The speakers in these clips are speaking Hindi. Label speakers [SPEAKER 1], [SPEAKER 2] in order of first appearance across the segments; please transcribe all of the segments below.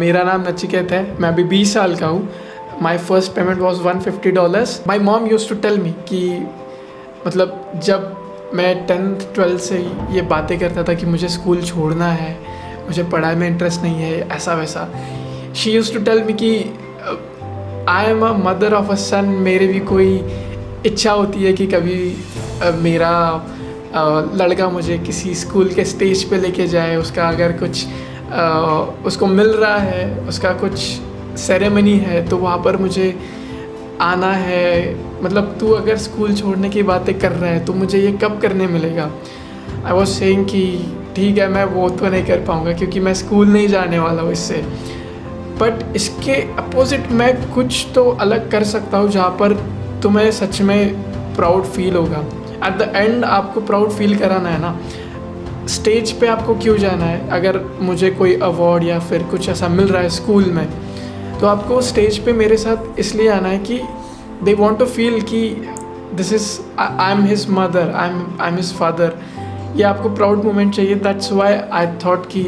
[SPEAKER 1] मेरा नाम नचिकेत है, मैं अभी 20 साल का हूँ। My first payment was $150। My mom use to tell me कि मतलब जब मैं 10th 12th से ये बातें करता था कि मुझे स्कूल छोड़ना है, मुझे पढ़ाई में इंटरेस्ट नहीं है, ऐसा वैसा, she use to tell me कि I am a mother of a son. मेरे भी कोई इच्छा होती है कि कभी मेरा लड़का मुझे किसी स्कूल के स्टेज पे लेके जाए, उसका अगर कुछ उसको मिल रहा है, उसका कुछ सेरेमनी है तो वहाँ पर मुझे आना है। मतलब तू अगर स्कूल छोड़ने की बातें कर रहा है तो मुझे ये कब करने मिलेगा। आई वॉज सेइंग कि ठीक है, मैं वो तो नहीं कर पाऊँगा क्योंकि मैं स्कूल नहीं जाने वाला हूँ इससे, बट इसके अपोजिट मैं कुछ तो अलग कर सकता हूँ जहाँ पर तुम्हें सच में प्राउड फील होगा। एट द एंड आपको प्राउड फील कराना है ना, स्टेज पे आपको क्यों जाना है। अगर मुझे कोई अवार्ड या फिर कुछ ऐसा मिल रहा है स्कूल में, तो आपको स्टेज पे मेरे साथ इसलिए आना है कि दे वांट टू फील कि this is I am his mother, I am his father. ये आपको प्राउड मोमेंट चाहिए। दैट्स वाई आई थॉट कि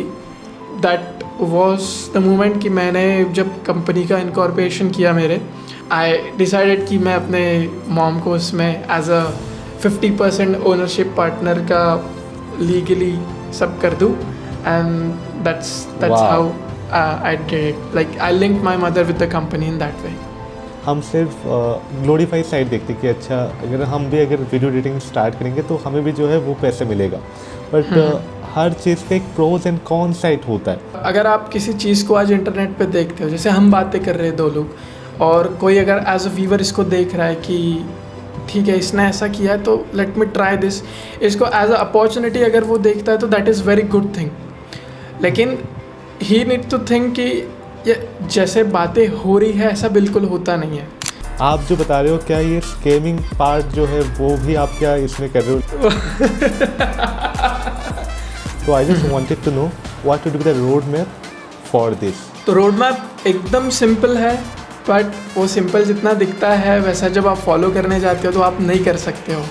[SPEAKER 1] दैट वॉज द मोमेंट कि मैंने जब कंपनी का इनकॉर्पोरेशन किया मेरे, आई डिसाइडेड कि मैं अपने मॉम को उसमें एज अ 50% ओनरशिप पार्टनर का लीगली सब कर दूँ। एंड that's
[SPEAKER 2] वाह।
[SPEAKER 1] how I did it. Like I linked my mother with the company in that way.
[SPEAKER 2] हम सिर्फ ग्लोरीफाइड साइड देखते कि अच्छा अगर हम भी अगर वीडियो एडिटिंग स्टार्ट करेंगे तो हमें भी जो है वो पैसे मिलेगा, बट हर चीज़ का एक प्रोज एंड कॉन साइड होता है।
[SPEAKER 1] अगर आप किसी चीज़ को आज इंटरनेट पे देखते हो, जैसे हम बातें कर रहे हैं दो लोग, और कोई अगर एज अ व्यूवर इसको देख रहा है कि ठीक है इसने ऐसा किया है तो लेट मी ट्राई दिस, इसको एज अ अपॉर्चुनिटी अगर वो देखता है तो that is very good thing. लेकिन ही नीड टू थिंक कि ये जैसे बातें हो रही है ऐसा बिल्कुल होता नहीं है।
[SPEAKER 2] आप जो बता रहे हो क्या ये स्कैमिंग पार्ट जो है वो भी आप क्या इसमें कर रहे हो? तो I just wanted to know what would be the road map for this.
[SPEAKER 1] तो रोड मैप एकदम सिंपल है, बट वो सिंपल जितना दिखता है वैसा जब आप फॉलो करने जाते हो तो आप नहीं कर सकते हो।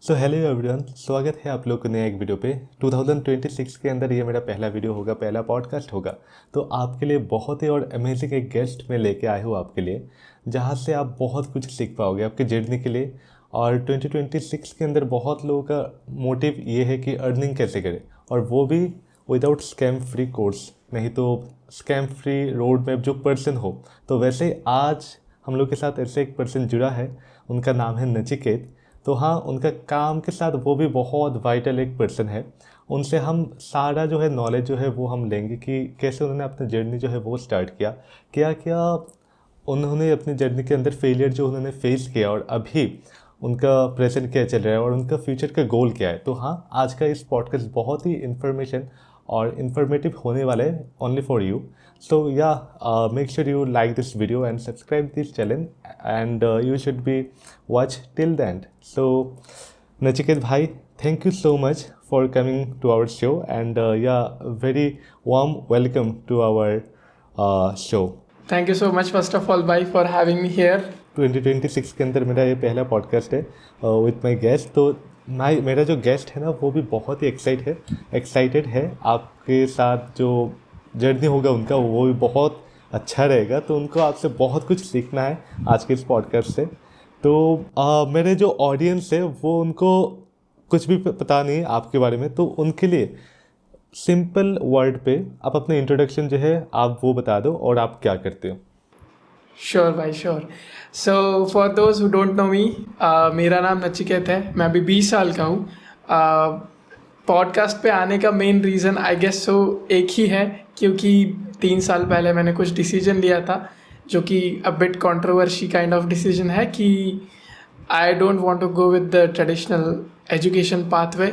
[SPEAKER 2] सो हेलो एवरीवन, स्वागत है आप लोग को नए एक वीडियो पे। 2026 के अंदर ये मेरा पहला वीडियो होगा, पहला पॉडकास्ट होगा। तो आपके लिए बहुत ही और अमेजिंग एक गेस्ट मैं लेके आया हूँ आपके लिए, जहाँ से आप बहुत कुछ सीख पाओगे आपके जर्नी के लिए। और 2026 के अंदर बहुत लोगों का मोटिव ये है कि अर्निंग कैसे करें, और वो भी विदाउट स्कैम फ्री कोर्स, नहीं तो स्कैम फ्री रोड मैप जो पर्सन हो। तो वैसे ही आज हम लोग के साथ ऐसे एक पर्सन जुड़ा है, उनका नाम है नचिकेत। तो हाँ, उनका काम के साथ वो भी बहुत वाइटल एक पर्सन है। उनसे हम सारा जो है नॉलेज जो है वो हम लेंगे कि कैसे उन्होंने अपना जर्नी जो है वो स्टार्ट किया, क्या क्या उन्होंने अपनी जर्नी के अंदर फेलियर जो उन्होंने फेस किया, और अभी उनका प्रेजेंट क्या चल रहा है, और उनका फ्यूचर का गोल क्या है। तो हाँ, आज का इस पॉडकास्ट बहुत ही इन्फॉर्मेशन और इन्फॉर्मेटिव होने वाला है, only for you. So yeah, make sure you like this video and subscribe this channel, and you should be watch till the end. So Nachiket bhai, thank you so much for coming to our show, and yeah, very warm welcome to our show.
[SPEAKER 1] Thank you so much first of all भाई फॉर हैविंग मी हियर।
[SPEAKER 2] 2026 के अंदर मेरा ये पहला पॉडकास्ट है विथ माय गेस्ट। तो मेरा जो गेस्ट है ना वो भी बहुत ही एक्साइटेड है। आपके साथ जो जर्नी होगा उनका वो भी बहुत अच्छा रहेगा, तो उनको आपसे बहुत कुछ सीखना है आज के इस पॉडकास्ट से। तो मेरे जो ऑडियंस है वो उनको कुछ भी पता नहीं है आपके बारे में, तो उनके लिए सिंपल वर्ड पे आप अपने इंट्रोडक्शन जो है आप वो बता दो और आप क्या करते हो।
[SPEAKER 1] श्योर भाई sure. So for those who don't know me, मेरा नाम नचिकेत है, मैं अभी 20 साल का हूँ। पॉडकास्ट पे आने का main reason I guess so एक ही है, क्योंकि 3 साल पहले मैंने कुछ डिसीजन लिया था जो कि a bit controversy kind of decision है कि I don't want to go with the traditional education pathway.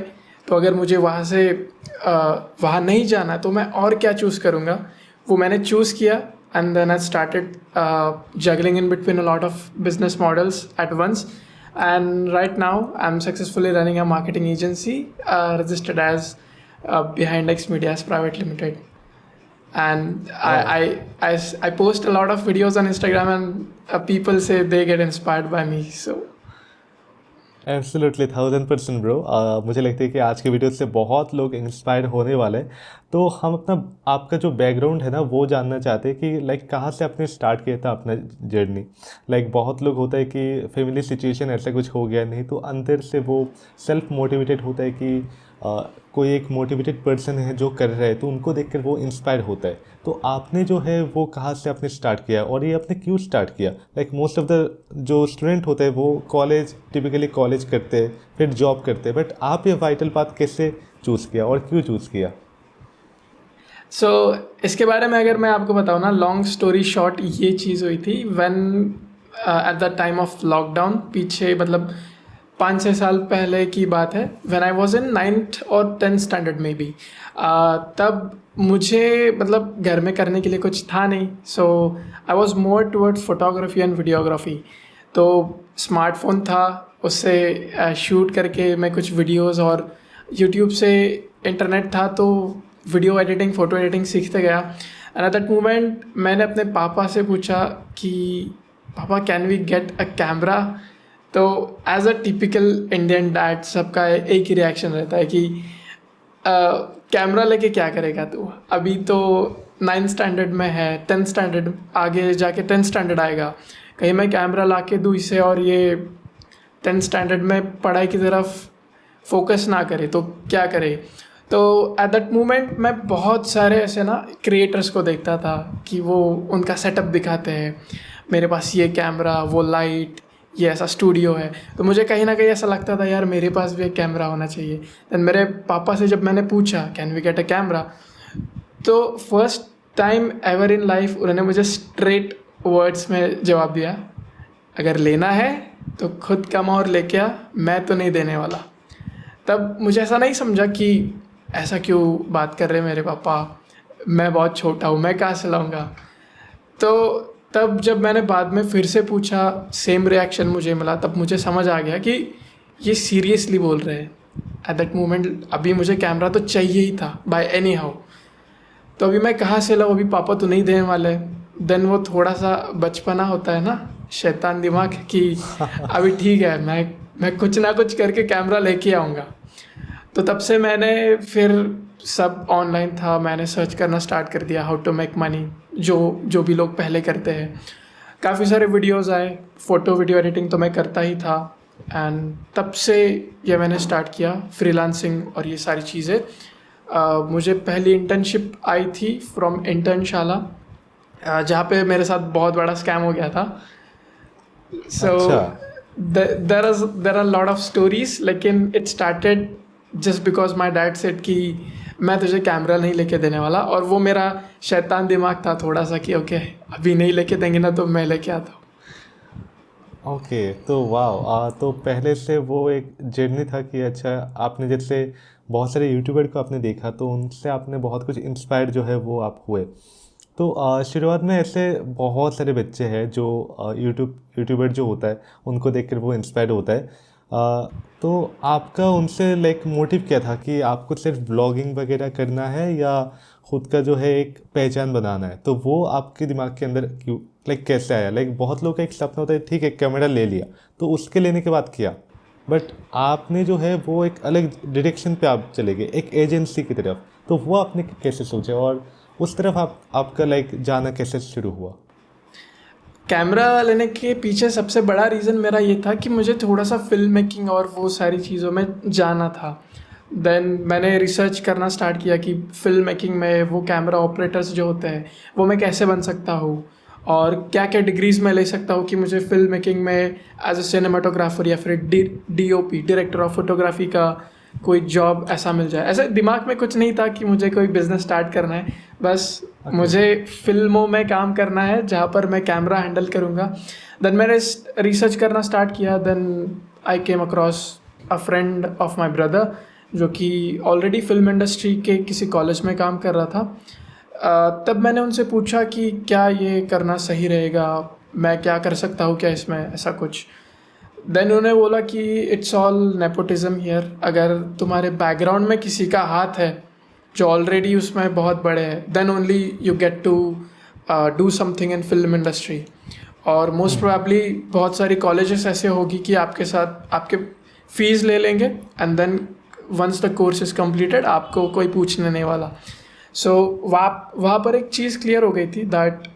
[SPEAKER 1] तो अगर मुझे वहाँ से वहाँ नहीं जाना तो मैं और क्या चूज़ करूँगा, वो मैंने चूज़ किया। And then I started juggling in between a lot of business models at once. And right now, I'm successfully running a marketing agency registered as Behind X Medias Private Limited. And I post a lot of videos on Instagram, and people say they get inspired by me. So
[SPEAKER 2] absolutely 1000% bro. मुझे लगता है कि आज के वीडियो से बहुत लोग इंस्पायर होने वाले हैं। तो हम अपना आपका जो बैकग्राउंड है ना वो जानना चाहते हैं कि लाइक कहाँ से आपने स्टार्ट किया था अपना जर्नी। लाइक बहुत लोग होता है कि फैमिली सिचुएशन ऐसा कुछ हो गया, नहीं तो अंदर से वो सेल्फ मोटिवेटेड होता है कि कोई एक मोटिवेटेड पर्सन है जो कर रहा है तो उनको देखकर वो इंस्पायर होता है। तो आपने जो है वो कहाँ से आपने स्टार्ट किया और ये आपने क्यों स्टार्ट किया? लाइक मोस्ट ऑफ द जो स्टूडेंट होते हैं वो कॉलेज टिपिकली कॉलेज करते हैं फिर जॉब करते हैं, बट आप ये वाइटल पाथ कैसे चूज़ किया और क्यों चूज़ किया?
[SPEAKER 1] सो इसके बारे में अगर मैं आपको बताऊँ ना, लॉन्ग स्टोरी शॉर्ट, ये चीज़ हुई थी when at the time of lockdown, पीछे मतलब 5-6 साल पहले की बात है, when I was in 9th और 10th स्टैंडर्ड में भी। तब मुझे मतलब घर में करने के लिए कुछ था नहीं, so I was more towards photography and videography. तो स्मार्टफोन था, उससे शूट करके मैं कुछ वीडियोस, और यूट्यूब से इंटरनेट था तो वीडियो एडिटिंग, फ़ोटो एडिटिंग सीखते गया। एंड एट दैट मोमेंट मैंने अपने पापा से पूछा कि papa can we get a camera. तो as a typical Indian dad सबका एक ही रिएक्शन रहता है कि कैमरा लेके क्या करेगा तू, अभी तो 9th स्टैंडर्ड में है, 10th स्टैंडर्ड आगे जाके 10th स्टैंडर्ड आएगा, कहीं मैं कैमरा ला के दूँ इसे और ये 10th स्टैंडर्ड में पढ़ाई की तरफ फोकस ना करे तो क्या करे। तो एट दैट मोमेंट मैं बहुत सारे ऐसे ना क्रिएटर्स को देखता था कि वो उनका सेटअप दिखाते हैं, मेरे पास ये कैमरा, वो लाइट, ये ऐसा स्टूडियो है। तो मुझे कहीं ना कहीं ऐसा लगता था यार मेरे पास भी एक कैमरा होना चाहिए। दैन मेरे पापा से जब मैंने पूछा can we get a camera, तो first time ever in life उन्होंने मुझे स्ट्रेट वर्ड्स में जवाब दिया, अगर लेना है तो खुद कमा और लेके आ, मैं तो नहीं देने वाला। तब मुझे ऐसा नहीं समझा कि ऐसा क्यों बात कर रहे हैं मेरे पापा, मैं बहुत छोटा हूँ, मैं कहाँ से लाऊंगा। तो तब जब मैंने बाद में फिर से पूछा, सेम रिएक्शन मुझे मिला, तब मुझे समझ आ गया कि ये सीरियसली बोल रहे हैं। एट दैट मोमेंट अभी मुझे कैमरा तो चाहिए ही था बाय एनी हाउ। तो अभी मैं कहाँ से लाऊँ, अभी पापा तो नहीं देने वाले। देन वो थोड़ा सा बचपना होता है ना, शैतान दिमाग, कि अभी ठीक है, मैं कुछ ना कुछ करके कैमरा लेके आऊँगा। तो तब से मैंने फिर सब ऑनलाइन था, मैंने सर्च करना स्टार्ट कर दिया हाउ टू मेक मनी, जो भी लोग पहले करते हैं। काफ़ी सारे वीडियोस आए, फ़ोटो वीडियो एडिटिंग तो मैं करता ही था। एंड तब से ये मैंने स्टार्ट किया फ्रीलांसिंग और ये सारी चीज़ें। मुझे पहली इंटर्नशिप आई थी फ्रॉम इंटर्नशाला, जहाँ पे मेरे साथ बहुत बड़ा स्कैम हो गया था। So there are lot of stories, लेकिन it started just because my dad said कि मैं तुझे कैमरा नहीं लेके देने वाला, और वो मेरा शैतान दिमाग था थोड़ा सा कि ओके अभी नहीं लेके देंगे ना तो मैं लेके आता हूँ।
[SPEAKER 2] ओके, तो वाह, तो पहले से वो एक जर्नी था कि अच्छा आपने जैसे बहुत सारे यूट्यूबर को आपने देखा तो उनसे आपने बहुत कुछ इंस्पायर्ड जो है वो आप हुए। तो शुरुआत में ऐसे बहुत सारे बच्चे हैं जो यूट्यूबर जो होता है उनको देखकर वो इंस्पायर्ड होता है। तो आपका उनसे लाइक मोटिव क्या था कि आपको सिर्फ ब्लॉगिंग वगैरह करना है या ख़ुद का जो है एक पहचान बनाना है? तो वो आपके दिमाग के अंदर क्यों लाइक कैसे आया? लाइक बहुत लोग का एक सपना होता है, ठीक है कैमरा ले लिया तो उसके लेने के बाद किया, बट आपने जो है वो एक अलग डायरेक्शन पे आप चले गए, एक एजेंसी की तरफ। तो वो आपने कैसे सोचा और उस तरफ आपका लाइक जाना कैसे शुरू हुआ?
[SPEAKER 1] कैमरा लेने के पीछे सबसे बड़ा रीज़न मेरा ये था कि मुझे थोड़ा सा फिल्म मेकिंग और वो सारी चीज़ों में जाना था। देन मैंने रिसर्च करना स्टार्ट किया कि फिल्म मेकिंग में वो कैमरा ऑपरेटर्स जो होते हैं वो मैं कैसे बन सकता हूँ, और क्या क्या डिग्रीज़ मैं ले सकता हूँ कि मुझे फिल्म मेकिंग में एज अ सिनेमाटोग्राफर या फिर DOP, डायरेक्टर ऑफ फोटोग्राफी का कोई जॉब ऐसा मिल जाए। ऐसे दिमाग में कुछ नहीं था कि मुझे कोई बिज़नेस स्टार्ट करना है, बस मुझे फिल्मों में काम करना है जहाँ पर मैं कैमरा हैंडल करूँगा। देन मैंने रिसर्च करना स्टार्ट किया। Then I came across a friend of my brother जो कि ऑलरेडी फिल्म इंडस्ट्री के किसी कॉलेज में काम कर रहा था। तब मैंने उनसे पूछा कि क्या ये करना सही रहेगा, मैं क्या कर सकता हूँ क्या इसमें ऐसा कुछ। देन उन्होंने बोला कि इट्स ऑल नेपोटिज्म हियर, अगर तुम्हारे बैकग्राउंड में किसी का हाथ है जो ऑलरेडी उसमें बहुत बड़े हैं, then only you get to do something in film industry. और मोस्ट प्रोबेबली बहुत सारी कॉलेजेस ऐसे होगी कि आपके साथ आपके फीस ले लेंगे and then once the course is completed आपको कोई पूछने नहीं वाला। सो वहाँ पर एक चीज़ क्लियर हो गई थी दैट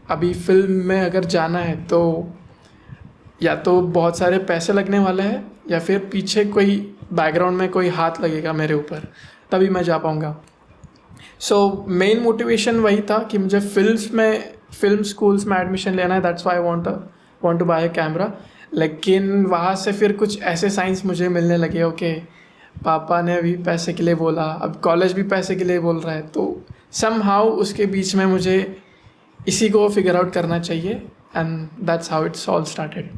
[SPEAKER 1] अभी फिल्म में अगर जाना है तो या तो बहुत सारे पैसे लगने वाले हैं या फिर पीछे कोई बैकग्राउंड में कोई हाथ लगेगा मेरे ऊपर, तभी मैं जा पाऊँगा। सो मेन मोटिवेशन वही था कि मुझे फिल्म स्कूल्स में एडमिशन लेना है, that's why I want to buy a camera. लेकिन वहाँ से फिर कुछ ऐसे साइंस मुझे मिलने लगे, ओके पापा ने भी पैसे के लिए बोला, अब कॉलेज भी पैसे के लिए बोल रहा है, तो समहाउ उसके बीच में मुझे इसी को फिगर आउट करना चाहिए and that's how it's all started.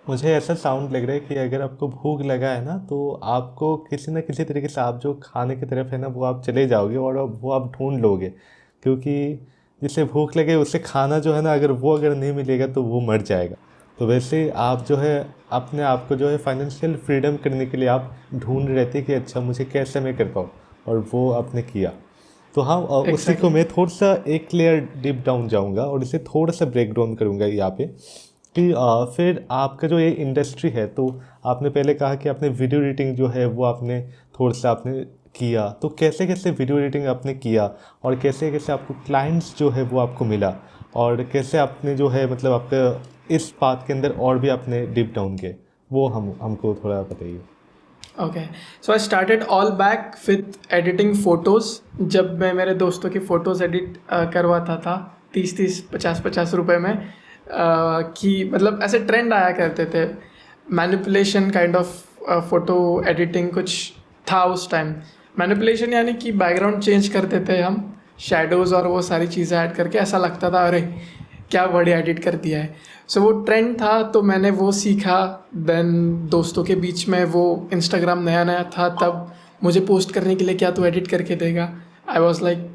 [SPEAKER 2] मुझे ऐसा साउंड लग रहा है कि अगर आपको भूख लगा है ना तो आपको किसी न किसी तरीके से आप जो खाने की तरफ है ना वो आप चले जाओगे और वो आप ढूंढ लोगे, क्योंकि जिसे भूख लगे उसे खाना जो है ना अगर नहीं मिलेगा तो वो मर जाएगा। तो वैसे आप जो है अपने आप को जो है फाइनेंशियल फ्रीडम करने के लिए आप ढूंढ रहे थे कि अच्छा मुझे कैसे मैं कर पाऊँ, और वो आपने किया। तो हाँ, उसी को मैं थोड़ा सा एक लेयर डीप डाउन जाऊँगा और इसे थोड़ा सा ब्रेक डाउन करूँगा यहाँ पे कि फिर आपका जो ये इंडस्ट्री है, तो आपने पहले कहा कि आपने वीडियो एडिटिंग जो है वो आपने थोड़ा सा आपने किया, तो कैसे कैसे वीडियो एडिटिंग आपने किया और कैसे कैसे आपको क्लाइंट्स जो है वो आपको मिला, और कैसे आपने जो है मतलब आपका इस बात के अंदर और भी आपने डीप डाउन किए, वो हमको थोड़ा बताइए।
[SPEAKER 1] Okay, so I started all back with editing photos. जब मैं मेरे दोस्तों की फ़ोटोज़ एडिट करवाता था 30-30 50-50 रुपए में, कि मतलब ऐसे ट्रेंड आया करते थे, manipulation kind of photo editing कुछ था उस टाइम। मैनिपुलेशन यानी कि बैकग्राउंड चेंज करते थे हम, शेडोज़ और वो सारी चीज़ें ऐड करके, ऐसा लगता था अरे क्या बढ़िया एडिट कर दिया है। सो वो ट्रेंड था, तो मैंने वो सीखा। देन दोस्तों के बीच में वो इंस्टाग्राम नया नया था, तब मुझे पोस्ट करने के लिए क्या तू एडिट करके देगा, आई वॉज लाइक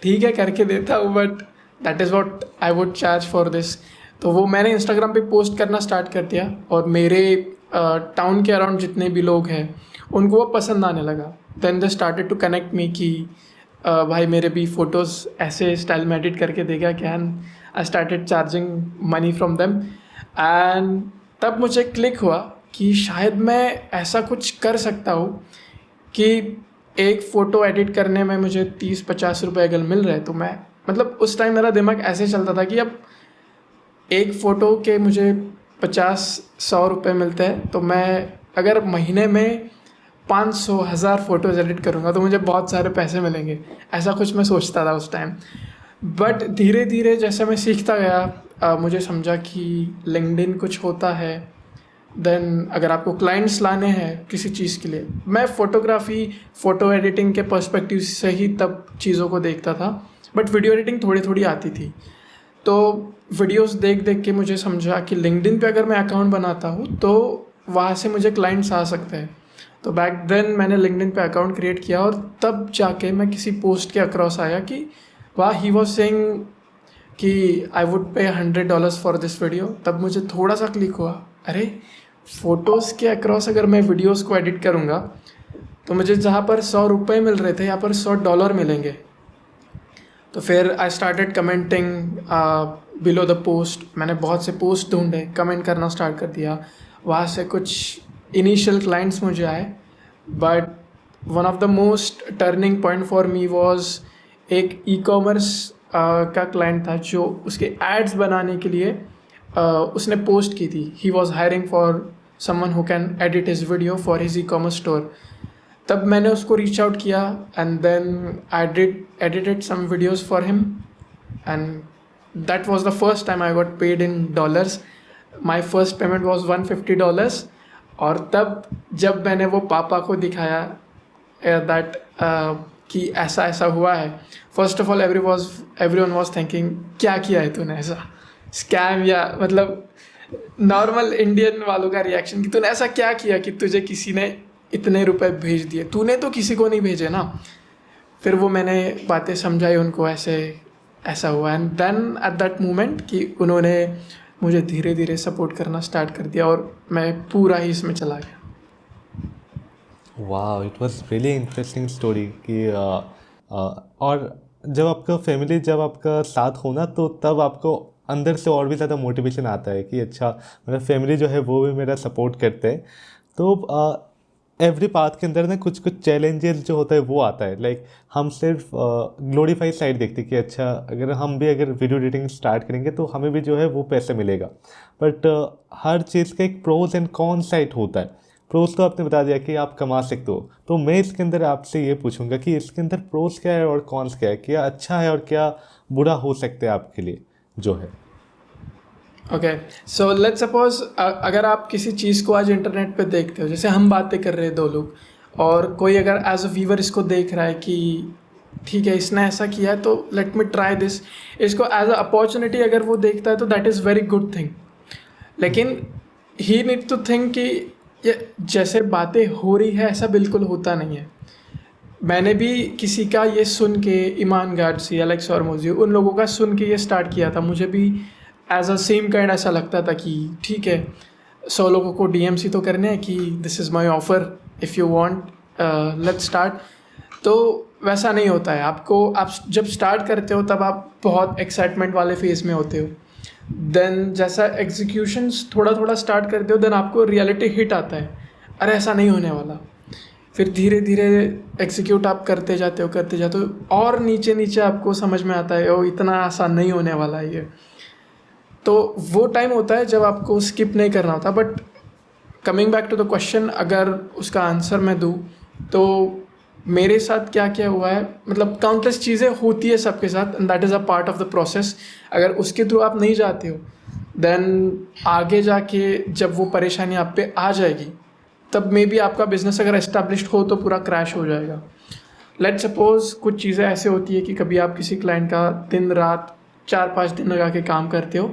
[SPEAKER 1] ठीक है करके देता हूँ, but that is what I would charge for this. तो वो मैंने इंस्टाग्राम पे पोस्ट करना स्टार्ट कर दिया और मेरे टाउन के अराउंड जितने भी लोग हैं उनको वो पसंद आने लगा। Then they started to connect me कि भाई मेरे भी फ़ोटोज़ ऐसे स्टाइल में एडिट करके देगा क्या, and I started charging money from them. And तब मुझे क्लिक हुआ कि शायद मैं ऐसा कुछ कर सकता हूँ कि एक फ़ोटो एडिट करने में मुझे 30-50 रुपये अगर मिल रहे, तो मैं मतलब उस टाइम मेरा दिमाग ऐसे चलता था कि अब एक फ़ोटो के मुझे 50-100 रुपये मिलते हैं, तो मैं अगर महीने में 500-1000 फ़ोटोज़ एडिट करूँगा तो मुझे बहुत सारे पैसे मिलेंगे, ऐसा कुछ मैं सोचता था उस टाइम। बट धीरे धीरे जैसे मैं सीखता गया, मुझे समझा कि लिंक्डइन कुछ होता है। देन अगर आपको क्लाइंट्स लाने हैं किसी चीज़ के लिए, मैं फ़ोटोग्राफी फ़ोटो एडिटिंग के पर्सपेक्टिव से ही तब चीज़ों को देखता था, बट वीडियो एडिटिंग थोड़ी थोड़ी आती थी। तो वीडियोस देख देख के मुझे समझा कि लिंक्डइन पे अगर मैं अकाउंट बनाता हूँ तो वहाँ से मुझे क्लाइंट्स आ सकते हैं। तो बैक देन मैंने लिंक्डइन पे अकाउंट क्रिएट किया और तब जाके मैं किसी पोस्ट के अक्रॉस आया कि वाह, ही वॉज सेइंग कि आई वुड पे $100 फॉर दिस वीडियो। तब मुझे थोड़ा सा क्लिक हुआ, अरे फ़ोटोज़ के अक्रॉस अगर मैं वीडियोस को एडिट करूँगा तो मुझे जहाँ पर 100 रुपये मिल रहे थे यहाँ पर $100 मिलेंगे। तो फिर I started commenting below the post. मैंने बहुत से पोस्ट ढूंढे, कमेंट करना स्टार्ट कर दिया, वहाँ से कुछ इनिशियल क्लाइंट्स मुझे आए। But one of the most turning point for me was एक ई कॉमर्स का क्लाइंट था जो उसके एड्स बनाने के लिए उसने पोस्ट की थी। He was hiring for someone who can edit his video for his e commerce store. तब मैंने उसको रीच आउट किया and then I edited some videos for him and that was the first time I got paid in dollars. My first payment was $150। और तब जब मैंने वो पापा को दिखाया दैट कि ऐसा ऐसा हुआ है, first of all everyone was thinking क्या किया है तूने, ऐसा स्कैम, या मतलब नॉर्मल इंडियन वालों का रिएक्शन कि तूने ऐसा क्या किया कि तुझे किसी ने इतने रुपए भेज दिए, तूने तो किसी को नहीं भेजे ना। फिर वो मैंने बातें समझाई उनको, ऐसा हुआ। And then at that moment कि उन्होंने मुझे धीरे धीरे सपोर्ट करना स्टार्ट कर दिया और मैं पूरा ही इसमें चला गया।
[SPEAKER 2] वाह, it was really interesting story कि और जब आपका फैमिली जब आपका साथ हो ना तो तब आपको अंदर से और भी ज़्यादा मोटिवेशन आता है कि अच्छा मेरा फैमिली जो है वो भी मेरा सपोर्ट करते हैं। तो एवरी पाथ के अंदर ना कुछ कुछ चैलेंजेस जो होता है वो आता है। लाइक हम सिर्फ ग्लोरीफाइड साइड देखते हैं कि अच्छा अगर वीडियो एडिटिंग स्टार्ट करेंगे तो हमें भी जो है वो पैसे मिलेगा, बट हर चीज़ का एक प्रोज एंड कॉन साइड होता है। प्रोज तो आपने बता दिया कि आप कमा सकते हो, तो मैं इसके अंदर आपसे ये पूछूंगा कि इसके अंदर प्रोज क्या है और कॉन्स क्या है, क्या अच्छा है और क्या बुरा हो सकता है आपके लिए जो है।
[SPEAKER 1] ओके, सो लेट्स सपोज अगर आप किसी चीज़ को आज इंटरनेट पे देखते हो, जैसे हम बातें कर रहे हैं दो लोग, और कोई अगर एज अ व्यूवर इसको देख रहा है कि ठीक है इसने ऐसा किया है तो लेट मी ट्राई दिस, इसको एज अ अपॉर्चुनिटी अगर वो देखता है तो that is very good thing. लेकिन ही नीड टू थिंक कि ये जैसे बातें हो रही है ऐसा बिल्कुल होता नहीं है। मैंने भी किसी का ये सुन के, ईमान गार्डसी, एलेक्स हॉर्मोजी, उन लोगों का सुन के ये स्टार्ट किया था। मुझे भी एज अ सेम काइंड ऐसा लगता था कि ठीक है 100 लोगों को DMC तो करने हैं कि this is my offer, if you want let's start. तो वैसा नहीं होता है। आप जब स्टार्ट करते हो तब आप बहुत एक्साइटमेंट वाले फेज़ में होते हो, देन जैसा एग्जीक्यूशंस थोड़ा थोड़ा स्टार्ट करते हो, देन आपको रियलिटी हिट आता है, अरे ऐसा नहीं होने वाला। फिर धीरे धीरे एग्जीक्यूट आप करते जाते हो और नीचे नीचे आपको समझ में आता है ओ इतना आसान नहीं होने वाला है ये। तो वो टाइम होता है जब आपको स्किप नहीं करना होता। But coming back to the question, अगर उसका आंसर मैं दूँ तो मेरे साथ क्या क्या हुआ है, मतलब काउंटलेस चीज़ें होती है सबके साथ, and that is a part of the process. अगर उसके थ्रू आप नहीं जाते हो देन आगे जाके जब वो परेशानी आप पे आ जाएगी तब मे बी आपका बिजनेस अगर एस्टेब्लिश्ड हो तो पूरा क्रैश हो जाएगा। लेट सपोज कुछ चीज़ें ऐसे होती है कि कभी आप किसी क्लाइंट का दिन रात 4-5 दिन लगा के काम करते हो,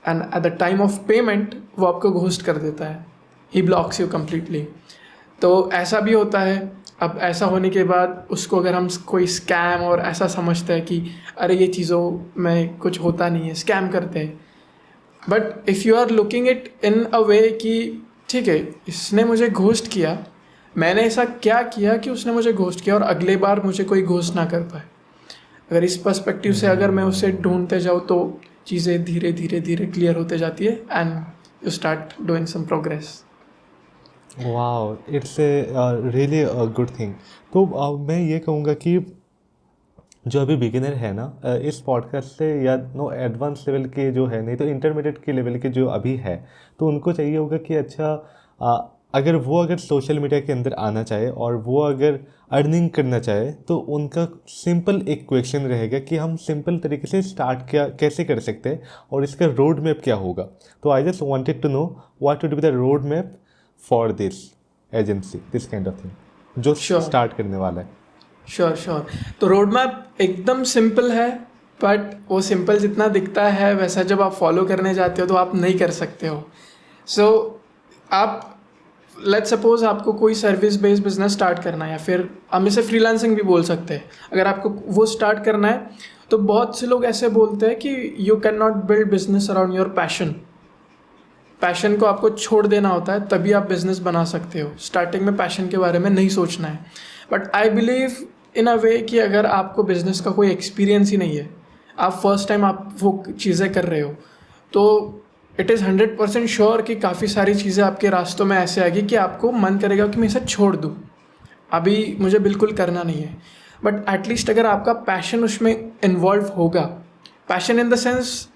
[SPEAKER 1] and at the time of payment वो आपको घोस्ट कर देता है, ही ब्लॉक्स यू कम्प्लीटली। तो ऐसा भी होता है। अब ऐसा होने के बाद उसको अगर हम कोई स्कैम और ऐसा समझते हैं कि अरे ये चीज़ों में कुछ होता नहीं है, स्कैम करते हैं। But if you are looking it in a way कि ठीक है इसने मुझे घोस्ट किया, मैंने ऐसा क्या किया कि उसने मुझे घोस्ट किया और अगले बार मुझे कोई घोस्ट ना कर पाए, अगर इस पर्सपेक्टिव से अगर मैं उसे ढूंढते जाऊँ तो चीज़ें धीरे धीरे धीरे क्लियर होते जाती है and you start doing some progress.
[SPEAKER 2] Wow, it's really a good thing. तो मैं ये कहूँगा कि जो अभी बिगिनर है ना, इस पॉडकास्ट से या नो एडवांस लेवल के जो है, नहीं तो इंटरमीडिएट के लेवल के जो अभी है, तो उनको चाहिए होगा कि अच्छा अगर सोशल मीडिया के अंदर आना चाहे और वो अगर अर्निंग करना चाहे तो उनका सिंपल एक क्वेश्चन रहेगा कि हम सिंपल तरीके से स्टार्ट कैसे कर सकते हैं और इसका रोड मैप क्या होगा। तो I just wanted to know what would be the road map for this agency, this kind of thing जो स्टार्ट करने वाला है।
[SPEAKER 1] श्योर। तो रोड मैप एकदम सिंपल है, बट वो सिंपल जितना दिखता है वैसा जब आप फॉलो करने जाते हो तो आप नहीं कर सकते हो। सो आप लेट्स सपोज आपको कोई सर्विस बेस्ड बिजनेस स्टार्ट करना है, या फिर हम इसे फ्रीलांसिंग भी बोल सकते हैं। अगर आपको वो स्टार्ट करना है तो बहुत से लोग ऐसे बोलते हैं कि you can not build business around your passion को आपको छोड़ देना होता है तभी आप बिजनेस बना सकते हो। स्टार्टिंग में पैशन के बारे में नहीं सोचना है। But I believe in a way कि अगर आपको बिजनेस का कोई एक्सपीरियंस ही नहीं है, आप फर्स्ट टाइम आप वो चीज़ें कर रहे हो, तो इट इज़ 100% श्योर कि काफ़ी सारी चीज़ें आपके रास्तों में ऐसे आएगी कि आपको मन करेगा कि मैं इसे छोड़ दूँ, अभी मुझे बिल्कुल करना नहीं है। बट एटलीस्ट अगर आपका पैशन उसमें इन्वॉल्व होगा, passion in the sense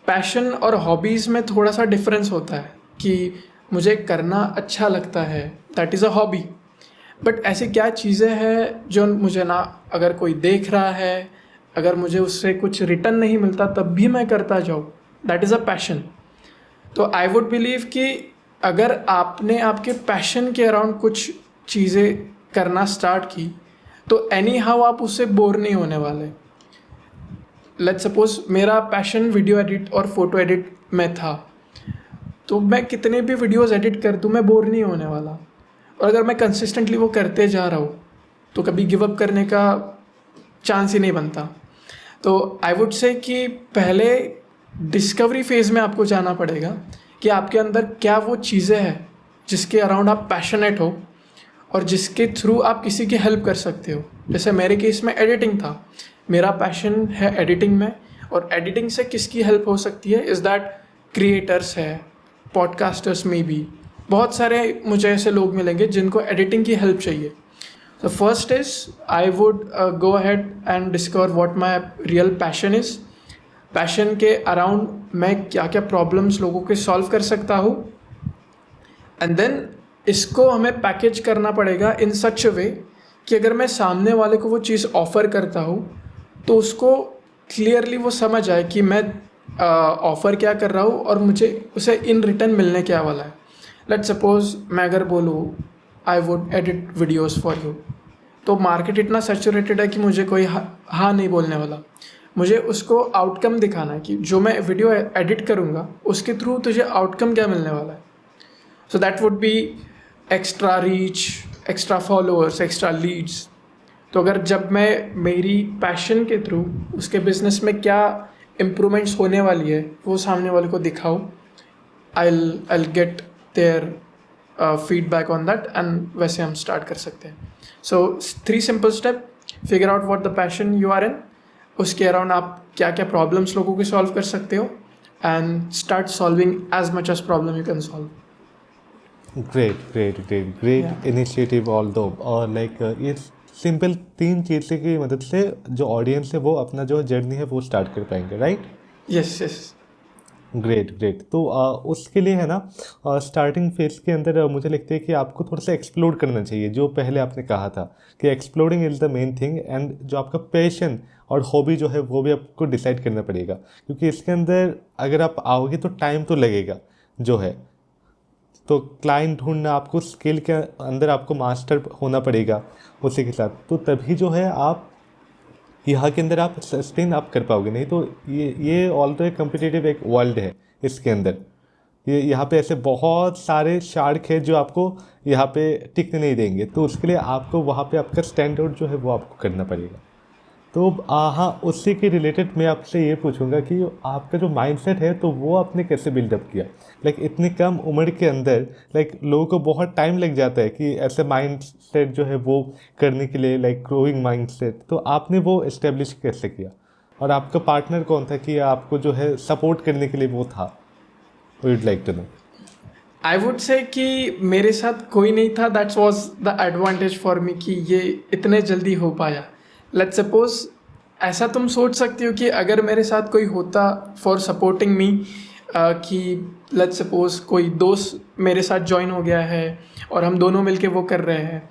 [SPEAKER 1] passion और हॉबीज़ में थोड़ा सा डिफरेंस होता है कि मुझे करना अच्छा लगता है, that is a hobby. But ऐसी क्या चीज़ें हैं जो मुझे ना अगर कोई देख रहा है, अगर मुझे उससे कुछ रिटर्न नहीं मिलता तब भी मैं करता जाऊँ, दैट इज़ अ पैशन। तो आई वुड बिलीव कि अगर आपने आपके पैशन के अराउंड कुछ चीज़ें करना स्टार्ट की तो एनी हाउ आप उससे बोर नहीं होने वाले। लेट्स सपोज मेरा पैशन वीडियो एडिट और फोटो एडिट में था, तो मैं कितने भी वीडियोस एडिट कर दूँ मैं बोर नहीं होने वाला। और अगर मैं कंसिस्टेंटली वो करते जा रहा हूँ तो कभी गिव अप करने का चांस ही नहीं बनता। तो आई वुड से कि पहले डिस्कवरी फेज़ में आपको जाना पड़ेगा कि आपके अंदर क्या वो चीज़ें हैं जिसके अराउंड आप पैशनेट हो और जिसके थ्रू आप किसी की हेल्प कर सकते हो। जैसे मेरे केस में एडिटिंग था, मेरा पैशन है एडिटिंग में, और एडिटिंग से किसकी हेल्प हो सकती है इज़ दैट क्रिएटर्स है, पॉडकास्टर्स में भी, बहुत सारे मुझे ऐसे लोग मिलेंगे जिनको एडिटिंग की हेल्प चाहिए. So first is I would go ahead and discover what my real passion is. Passion के अराउंड मैं क्या क्या प्रॉब्लम्स लोगों के सॉल्व कर सकता हूँ, एंड देन इसको हमें पैकेज करना पड़ेगा इन सच अ वे कि अगर मैं सामने वाले को वो चीज़ ऑफ़र करता हूँ तो उसको क्लियरली वो समझ आए कि मैं ऑफ़र क्या कर रहा हूँ और मुझे उसे इन रिटर्न मिलने क्या वाला है. लेट्स सपोज मैं अगर बोलूँ I would edit videos for you, तो मार्केट इतना सैचुरेटेड है कि मुझे कोई हाँ नहीं बोलने वाला. मुझे उसको आउटकम दिखाना है कि जो मैं वीडियो एडिट करूँगा उसके थ्रू तुझे आउटकम क्या मिलने वाला है. So that would be extra reach, extra followers, extra leads. तो अगर जब मैं मेरी पैशन के थ्रू उसके बिजनेस में क्या इम्प्रूवमेंट्स होने वाली है वो सामने वाले को दिखाऊँ, I'll get their feedback on that, and वैसे हम स्टार्ट कर सकते हैं. So 3 simple step: figure out what the passion you are in, उसके अराउंड आप क्या क्या प्रॉब्लम्स लोगों के सॉल्व कर सकते हो, and start solving as much as problem you can solve.
[SPEAKER 2] Great initiative although. और लाइक ये सिंपल 3 चीज़ें की मदद से जो ऑडियंस है वो अपना जो जर्नी है वो स्टार्ट कर पाएंगे, राइट?
[SPEAKER 1] यस.
[SPEAKER 2] ग्रेट. तो उसके लिए है ना स्टार्टिंग फेज के अंदर मुझे लगता है कि आपको थोड़ा सा एक्सप्लोर करना चाहिए. जो पहले आपने कहा था कि exploring is the main thing, and जो आपका पैशन और हॉबी जो है वो भी आपको डिसाइड करना पड़ेगा, क्योंकि इसके अंदर अगर आप आओगे तो टाइम तो लगेगा जो है. तो क्लाइंट ढूंढना, आपको स्किल के अंदर आपको मास्टर होना पड़ेगा उसी के साथ, तो तभी जो है आप यहाँ के अंदर आप सस्टेन आप कर पाओगे. नहीं तो ये ऑल्दो एक कम्पिटिटिव एक वर्ल्ड है, इसके अंदर ये यहाँ पे ऐसे बहुत सारे शार्क है जो आपको यहाँ पे टिकने नहीं देंगे. तो उसके लिए आपको वहाँ पे आपका स्टैंड आउट जो है वो आपको करना पड़ेगा. तो हाँ, उसी के रिलेटेड मैं आपसे ये पूछूंगा कि आपका जो माइंडसेट है तो वो आपने कैसे बिल्डअप किया. लाइक इतनी कम उम्र के अंदर लाइक लोगों को बहुत टाइम लग जाता है कि ऐसे माइंडसेट जो है वो करने के लिए, लाइक ग्रोइंग माइंडसेट. तो आपने वो इस्टेब्लिश कैसे किया, और आपका पार्टनर कौन था कि आपको जो है सपोर्ट करने के लिए वो था? Would like to know.
[SPEAKER 1] I would say कि मेरे साथ कोई नहीं था. That's was the advantage for me कि ये इतने जल्दी हो पाया. लेट्स सपोज ऐसा तुम सोच सकती हो कि अगर मेरे साथ कोई होता फॉर सपोर्टिंग मी, कि लेट्स सपोज कोई दोस्त मेरे साथ ज्वाइन हो गया है और हम दोनों मिलके वो कर रहे हैं,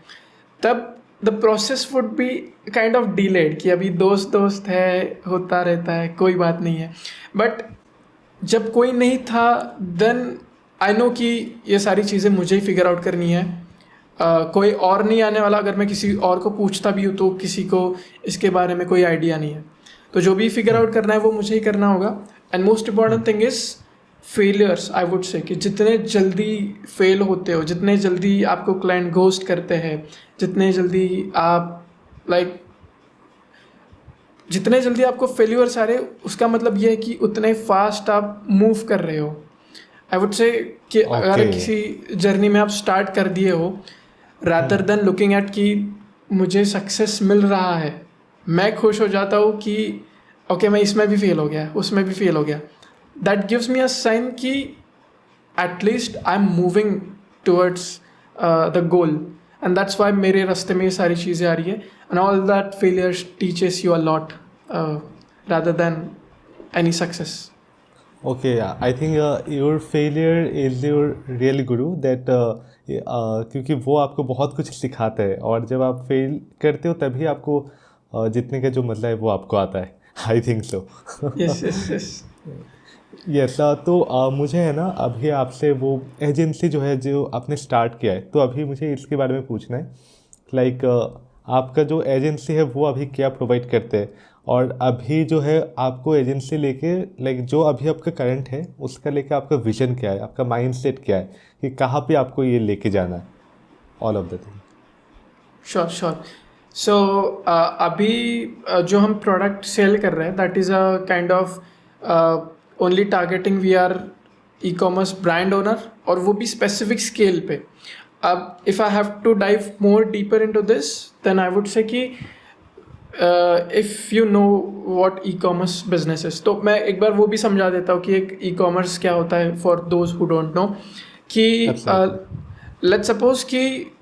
[SPEAKER 1] तब the process would be kind of delayed कि अभी दोस्त है, होता रहता है, कोई बात नहीं है. बट जब कोई नहीं था देन आई नो कि ये सारी चीज़ें मुझे ही फिगर आउट करनी है. कोई और नहीं आने वाला. अगर मैं किसी और को पूछता भी हूँ तो किसी को इसके बारे में कोई आइडिया नहीं है. तो जो भी फिगर आउट करना है वो मुझे ही करना होगा. And most important thing is failures. I would say कि जितने जल्दी फेल होते हो, जितने जल्दी आपको क्लाइंट घोस्ट करते हैं, जितने जल्दी आप जितने जल्दी आपको फेल्यूर्स आ रहे हो, उसका मतलब ये है कि उतने फास्ट आप मूव कर रहे हो. आई वुड से कि अगर किसी जर्नी में आप स्टार्ट कर दिए हो, रादर देन लुकिंग एट कि मुझे सक्सेस मिल रहा है, मैं खुश हो जाता हूँ कि ओके मैं इसमें भी फेल हो गया, उसमें भी फेल हो गया. That gives me a sign कि at least I am moving towards the goal, and that's why मेरे रास्ते में ये सारी चीज़ें आ रही है. And all that failures teaches you a lot rather than any success.
[SPEAKER 2] Okay, I think your failure is your real guru that क्योंकि वो आपको बहुत कुछ सिखाता है, और जब आप फेल करते हो तभी आपको जीतने का जो मज़ा है वो आपको आता है. I think so. यस. तो मुझे है ना अभी आपसे वो एजेंसी जो है जो आपने स्टार्ट किया है, तो अभी मुझे इसके बारे में पूछना है. लाइक आपका जो एजेंसी है वो अभी क्या प्रोवाइड करते हैं, और अभी जो है आपको एजेंसी लेके लाइक जो अभी आपका करंट है उसका लेके आपका विजन क्या है, आपका माइंडसेट क्या है कि कहाँ पे आपको ये लेके जाना है, all of the thing.
[SPEAKER 1] Sure. So अभी जो हम प्रोडक्ट सेल कर रहे हैं that is a kind of only targeting we are e commerce brand owner, और वो भी स्पेसिफिक स्केल पे. अब if I have to dive more deeper into this then I would say कि if you know what e commerce business is, तो मैं एक बार वो भी समझा देता हूँ कि एक ई कॉमर्स क्या होता है for those who don't know. कि
[SPEAKER 2] Absolutely.
[SPEAKER 1] लेट्स सपोज कि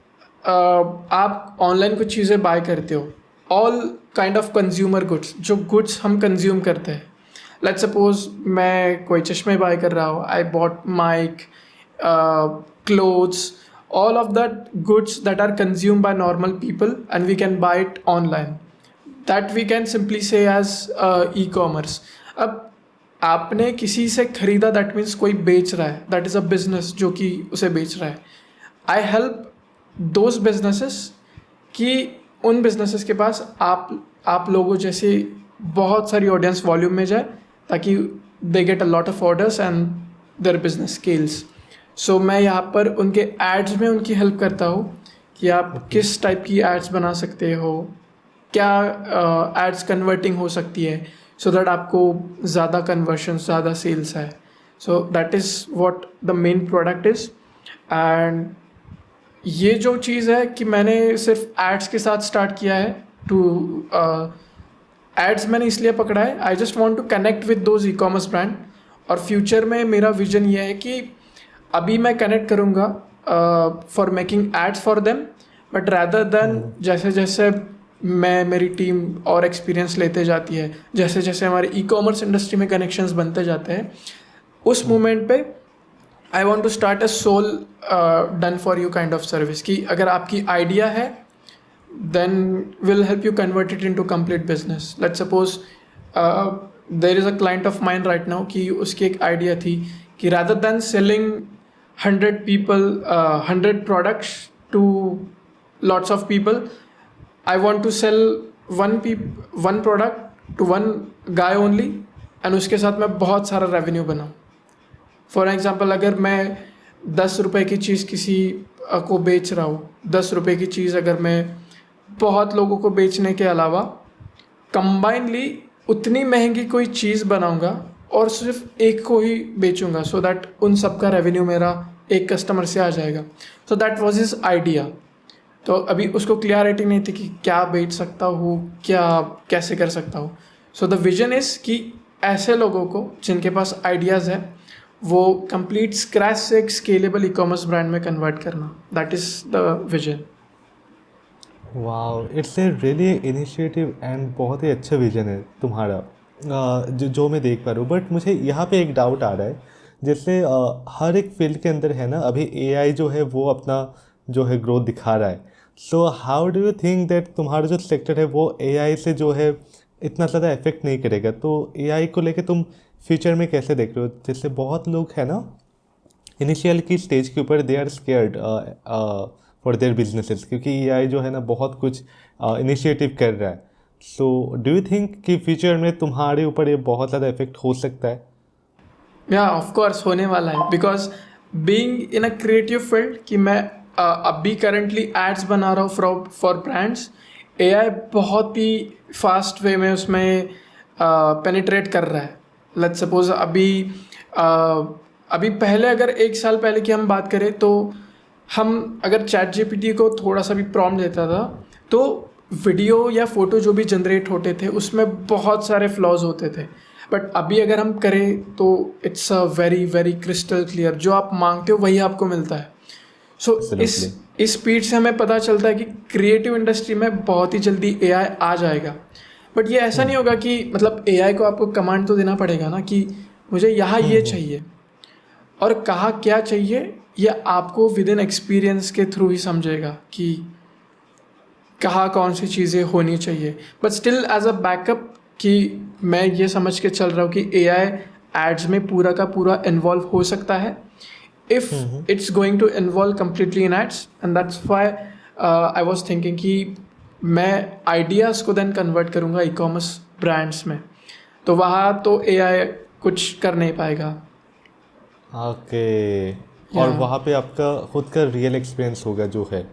[SPEAKER 1] आप ऑनलाइन कुछ चीज़ें बाय करते हो, all kind of consumer goods, जो गुड्स हम कंज्यूम करते हैं। लेट्स सपोज मैं कोई चश्मे बाय कर रहा हूँ, I bought mic, clothes, all of that goods that are consumed by normal people and we can buy it online. That we can simply say as e-commerce. अब आपने किसी से खरीदा, दैट मीन्स कोई बेच रहा है, दैट इज़ अ बिजनेस जो कि उसे बेच रहा है. आई हेल्प दोज बिजनेसेस कि उन बिजनेसेस के पास आप लोगों जैसे बहुत सारी ऑडियंस वॉल्यूम में जाए, ताकि they get a lot of orders and their business scales. So मैं यहाँ पर उनके एड्स में उनकी हेल्प करता हूँ कि आप किस टाइप की एड्स बना सकते हो, क्या एड्स कन्वर्टिंग हो सकती है, सो दैट आपको ज़्यादा कन्वर्शन, ज़्यादा सेल्स है. So that is what the main product is. And ये जो चीज़ है कि मैंने सिर्फ एड्स के साथ स्टार्ट किया है. टू एड्स मैंने इसलिए पकड़ा है, I just want to connect with those e commerce brand. और फ्यूचर में मेरा विजन ये है कि अभी मैं कनेक्ट करूँगा for making ads for them, but rather than जैसे जैसे मेरी टीम और एक्सपीरियंस लेते जाती है, जैसे जैसे हमारे ई कॉमर्स इंडस्ट्री में कनेक्शंस बनते जाते हैं, उस मोमेंट पे I want to start a sole done for you kind of service. कि अगर आपकी आइडिया है then will help you convert it into complete business. Let's suppose there is a client of mind right now कि उसकी एक आइडिया थी कि rather than selling 100 people, 100 products to lots of people, I want to sell one product to one guy only, and उसके साथ मैं बहुत सारा रेवेन्यू बनाऊँ. फॉर एग्जांपल, अगर मैं 10 रुपए की चीज़ किसी को बेच रहा हूँ, 10 रुपए की चीज़ अगर मैं बहुत लोगों को बेचने के अलावा कंबाइनली उतनी महंगी कोई चीज़ बनाऊँगा और सिर्फ एक को ही बेचूंगा, सो दैट उन सब का रेवेन्यू मेरा एक कस्टमर से आ जाएगा. So that was his idea. तो अभी उसको क्लियरिटी नहीं थी कि क्या बेच सकता हूँ, क्या कैसे कर सकता हूँ. सो द विजन इज़ कि ऐसे लोगों को जिनके पास आइडियाज़ है वो कंप्लीट स्क्रैच से एक स्केलेबल ई कॉमर्स ब्रांड में कन्वर्ट करना. That is the vision.
[SPEAKER 2] Wow, it's a really initiative and बहुत ही अच्छा विजन है तुम्हारा, जो मैं देख पा रहा हूँ. बट मुझे यहाँ पे एक डाउट आ रहा है, जैसे हर एक फील्ड के अंदर है ना, अभी एआई जो है वो अपना जो है ग्रोथ दिखा रहा है. So how do you think that तुम्हारा जो सेक्टर है वो एआई से जो है इतना ज़्यादा इफेक्ट नहीं करेगा? तो एआई को लेके तुम फ्यूचर में कैसे देख रहे हो? जैसे बहुत लोग है ना इनिशियल की स्टेज के ऊपर they are scared for their businesses, क्योंकि एआई जो है ना बहुत कुछ इनिशिएटिव कर रहा है. सो डू यू थिंक कि फ्यूचर में तुम्हारे ऊपर ये बहुत ज़्यादा इफेक्ट हो सकता है?
[SPEAKER 1] या ऑफ कोर्स होने वाला है, because being in a creative field कि मैं अभी करंटली एड्स बना रहा हूँ फॉर ब्रांड्स, एआई बहुत ही फास्ट वे में उसमें पेनिट्रेट कर रहा है. लेट्स सपोज अभी पहले अगर 1 साल पहले की हम बात करें तो हम अगर चैट जीपीटी को थोड़ा सा भी प्रॉम्प्ट देता था तो वीडियो या फ़ोटो जो भी जनरेट होते थे उसमें बहुत सारे फ्लॉज होते थे. बट अभी अगर हम करें तो it's a very very crystal clear, जो आप मांगते हो वही आपको मिलता है. सो इस स्पीड से हमें पता चलता है कि क्रिएटिव इंडस्ट्री में बहुत ही जल्दी एआई आ जाएगा. बट ये ऐसा नहीं होगा कि मतलब एआई को आपको कमांड तो देना पड़ेगा ना कि मुझे यहाँ ये चाहिए और कहाँ क्या चाहिए, ये आपको विद इन एक्सपीरियंस के थ्रू ही समझेगा कि कहाँ कौन सी चीज़ें होनी चाहिए. But still as a backup कि मैं ये समझ के चल रहा हूँ कि एआई एड्स में पूरा का पूरा इन्वॉल्व हो सकता है if it's going to involve completely in ads. And that's why I was thinking कि मैं आइडियाज़ को देन कन्वर्ट करूँगा ई कॉमर्स ब्रांड्स में, तो वहाँ तो एआई कुछ कर नहीं पाएगा.
[SPEAKER 2] ओके, और वहाँ पे आपका खुद का रियल एक्सपीरियंस होगा जो है.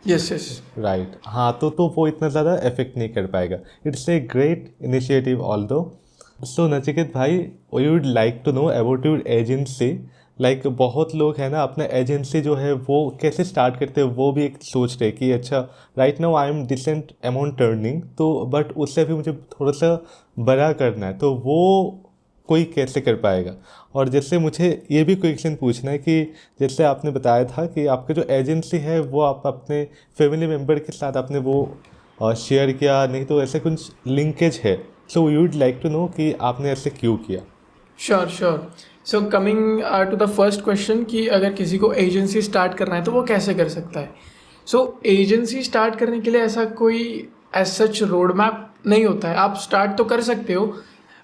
[SPEAKER 1] यस यस
[SPEAKER 2] राइट, हाँ, तो वो इतना ज़्यादा इफेक्ट नहीं कर पाएगा. It's a great initiative although. So Nachiket भाई, we would like to know about your agency. Like बहुत लोग हैं ना अपना एजेंसी जो है वो कैसे स्टार्ट करते हैं, वो भी एक सोच रहे कि अच्छा right now I am decent amount earning, तो बट उससे भी मुझे थोड़ा सा बड़ा करना है, तो वो कोई कैसे कर पाएगा। और जैसे मुझे ये भी क्वेश्चन पूछना है कि जैसे आपने बताया था कि आपका जो एजेंसी है वो आप अपने फैमिली मेम्बर के साथ आपने वो शेयर किया, नहीं तो ऐसे कुछ लिंकेज है, so you would like to know कि आपने ऐसे क्यों किया।
[SPEAKER 1] Sure sure. So coming to the first question कि अगर किसी को एजेंसी स्टार्ट करना है तो वो कैसे कर सकता है। सो एजेंसी स्टार्ट करने के लिए ऐसा कोई एज सच रोड मैप नहीं होता है। आप स्टार्ट तो कर सकते हो,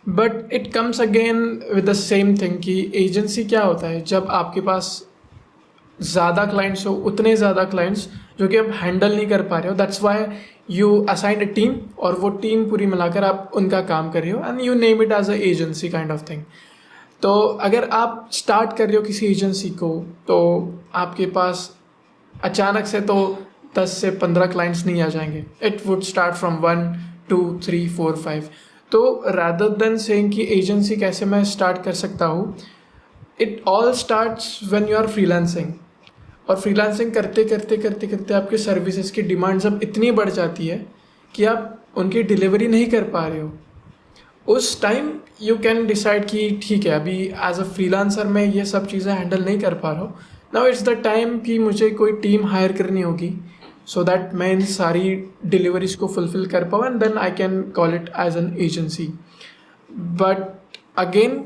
[SPEAKER 1] but it comes again with the same thing कि एजेंसी क्या होता है। जब आपके पास ज़्यादा क्लाइंट्स हो, उतने ज़्यादा क्लाइंट्स जो कि आप हैंडल नहीं कर पा रहे हो, that's why you assign a team, और वो टीम पूरी मिलाकर आप उनका काम कर रहे हो and you name it as a agency kind of thing. तो अगर आप स्टार्ट कर रहे हो किसी एजेंसी को, तो आपके पास अचानक से तो 10 से 15 क्लाइंट्स नहीं आ जाएंगे। It would start from 1 2 3 4 5। तो रादर देन सेइंग कि एजेंसी कैसे मैं स्टार्ट कर सकता हूँ, it all starts when you are freelancing. और फ्रीलांसिंग करते करते करते करते आपके सर्विसेज की डिमांड्स अब इतनी बढ़ जाती है कि आप उनकी डिलीवरी नहीं कर पा रहे हो। उस टाइम यू कैन डिसाइड कि ठीक है, अभी एज अ फ्रीलांसर मैं ये सब चीज़ें हैंडल नहीं कर पा रहा हूँ। नाउ इट्स द टाइम कि मुझे कोई टीम हायर करनी होगी सो दैट मैं इन सारी डिलीवरीज को फुलफिल कर पाऊँ, and then I can call it as an agency. But again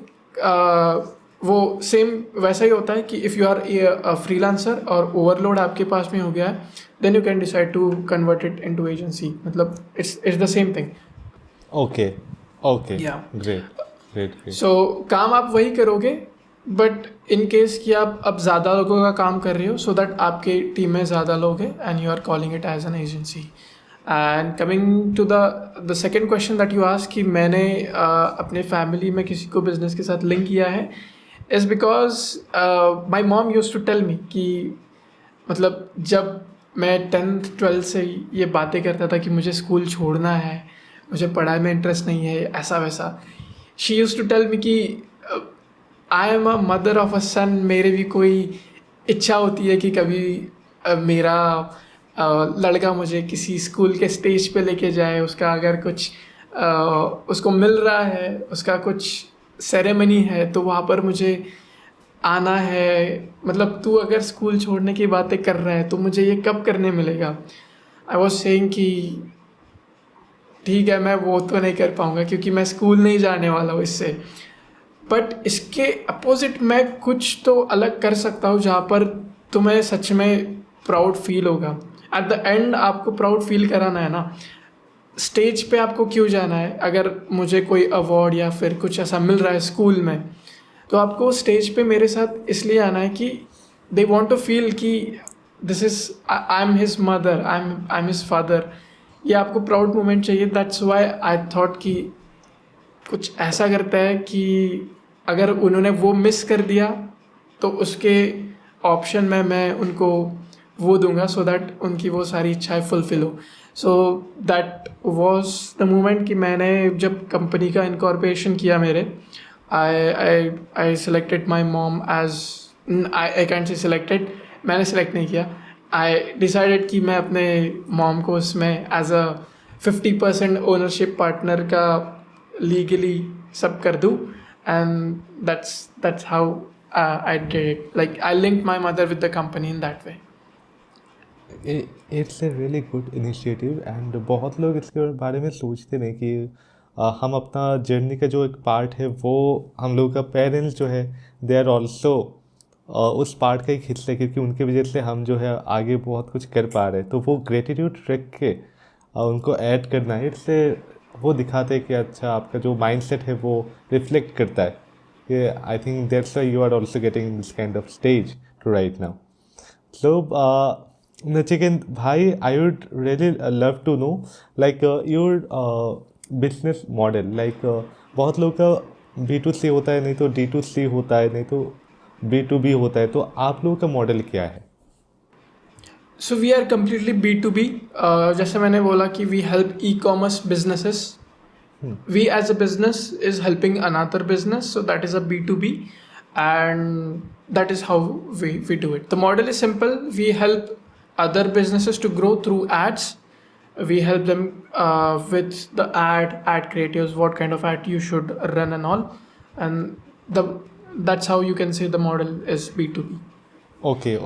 [SPEAKER 1] वो सेम वैसा ही होता है कि if you are a freelancer और ओवरलोड आपके पास में हो गया है, then you can decide to convert it into agency. मतलब it's the same thing.
[SPEAKER 2] Okay okay,
[SPEAKER 1] yeah
[SPEAKER 2] great great great.
[SPEAKER 1] So काम आप वही करोगे, बट इन केस कि आप अब ज़्यादा लोगों का काम कर रहे हो सो दैट आपके टीम में ज़्यादा लोग हैं and you are calling it as an agency. And coming to the second question that you ask कि मैंने अपने फैमिली में किसी को बिजनेस के साथ लिंक किया है, is because my mom use to tell me कि मतलब जब मैं 10th 12th से ही ये बातें करता था कि मुझे स्कूल छोड़ना है, मुझे पढ़ाई में इंटरेस्ट नहीं है, ऐसा वैसा, she use to tell me कि I am a mother of a son. मेरे भी कोई इच्छा होती है कि कभी मेरा लड़का मुझे किसी स्कूल के स्टेज पे लेके जाए, उसका अगर कुछ उसको मिल रहा है, उसका कुछ सेरेमनी है तो वहाँ पर मुझे आना है। मतलब तू अगर स्कूल छोड़ने की बातें कर रहा है तो मुझे ये कब करने मिलेगा। आई वॉज सेइंग कि ठीक है, मैं वो तो नहीं कर पाऊँगा क्योंकि मैं स्कूल नहीं जाने वाला हूँ इससे, बट इसके अपोजिट मैं कुछ तो अलग कर सकता हूँ जहाँ पर तुम्हें सच में प्राउड फील होगा। एट द एंड आपको प्राउड फील कराना है ना, स्टेज पे आपको क्यों जाना है। अगर मुझे कोई अवार्ड या फिर कुछ ऐसा मिल रहा है स्कूल में, तो आपको स्टेज पे मेरे साथ इसलिए आना है कि दे वांट टू फील कि this is I am his mother, I am his father. ये आपको प्राउड मोमेंट चाहिए। दैट्स वाई आई थॉट कि कुछ ऐसा करता है कि अगर उन्होंने वो मिस कर दिया तो उसके ऑप्शन में मैं उनको वो दूंगा सो दैट उनकी वो सारी इच्छाएं फुलफिल हो। So that was the moment कि मैंने जब कंपनी का इनकॉर्पोरेशन किया मेरे, I selected my mom as, I can't say selected, मैंने सेलेक्ट नहीं किया। आई डिसाइडेड कि मैं अपने मॉम को उसमें एज अ 50% ओनरशिप पार्टनर का लीगली सब कर दूँ, and that's how I did it. Like I linked my mother with the company in that way.
[SPEAKER 2] It's a really good initiative and बहुत लोग इसके बारे में सोचते नहीं कि हम अपना जर्नी का जो एक पार्ट है वो हम लोग का पेरेंट्स जो है दे आर ऑल्सो उस पार्ट का एक हिस्सा है, क्योंकि उनकी वजह से हम जो है आगे बहुत कुछ कर पा रहे हैं। तो वो ग्रेटिट्यूड रख के उनको ऐड करना है, इससे वो दिखाते हैं कि अच्छा आपका जो माइंडसेट है वो रिफ्लेक्ट करता है कि I think that's why you are also getting this kind of stage to right now. So Nachiket bhai, I would really love to know like your business model, like बहुत लोग का B2C होता है, नहीं तो D2C होता है, नहीं तो B2B होता है, तो आप लोगों का मॉडल क्या है?
[SPEAKER 1] So we are completely B2B. जैसे मैंने बोला कि we help e-commerce businesses. We as a business is helping another business, so that is a B2B, and that is how we do it. The model is simple. We help other businesses to grow through ads. We help them with the ad creatives, what kind of ad you should run and all. and that's how you can say the model is B2B.
[SPEAKER 2] Okay,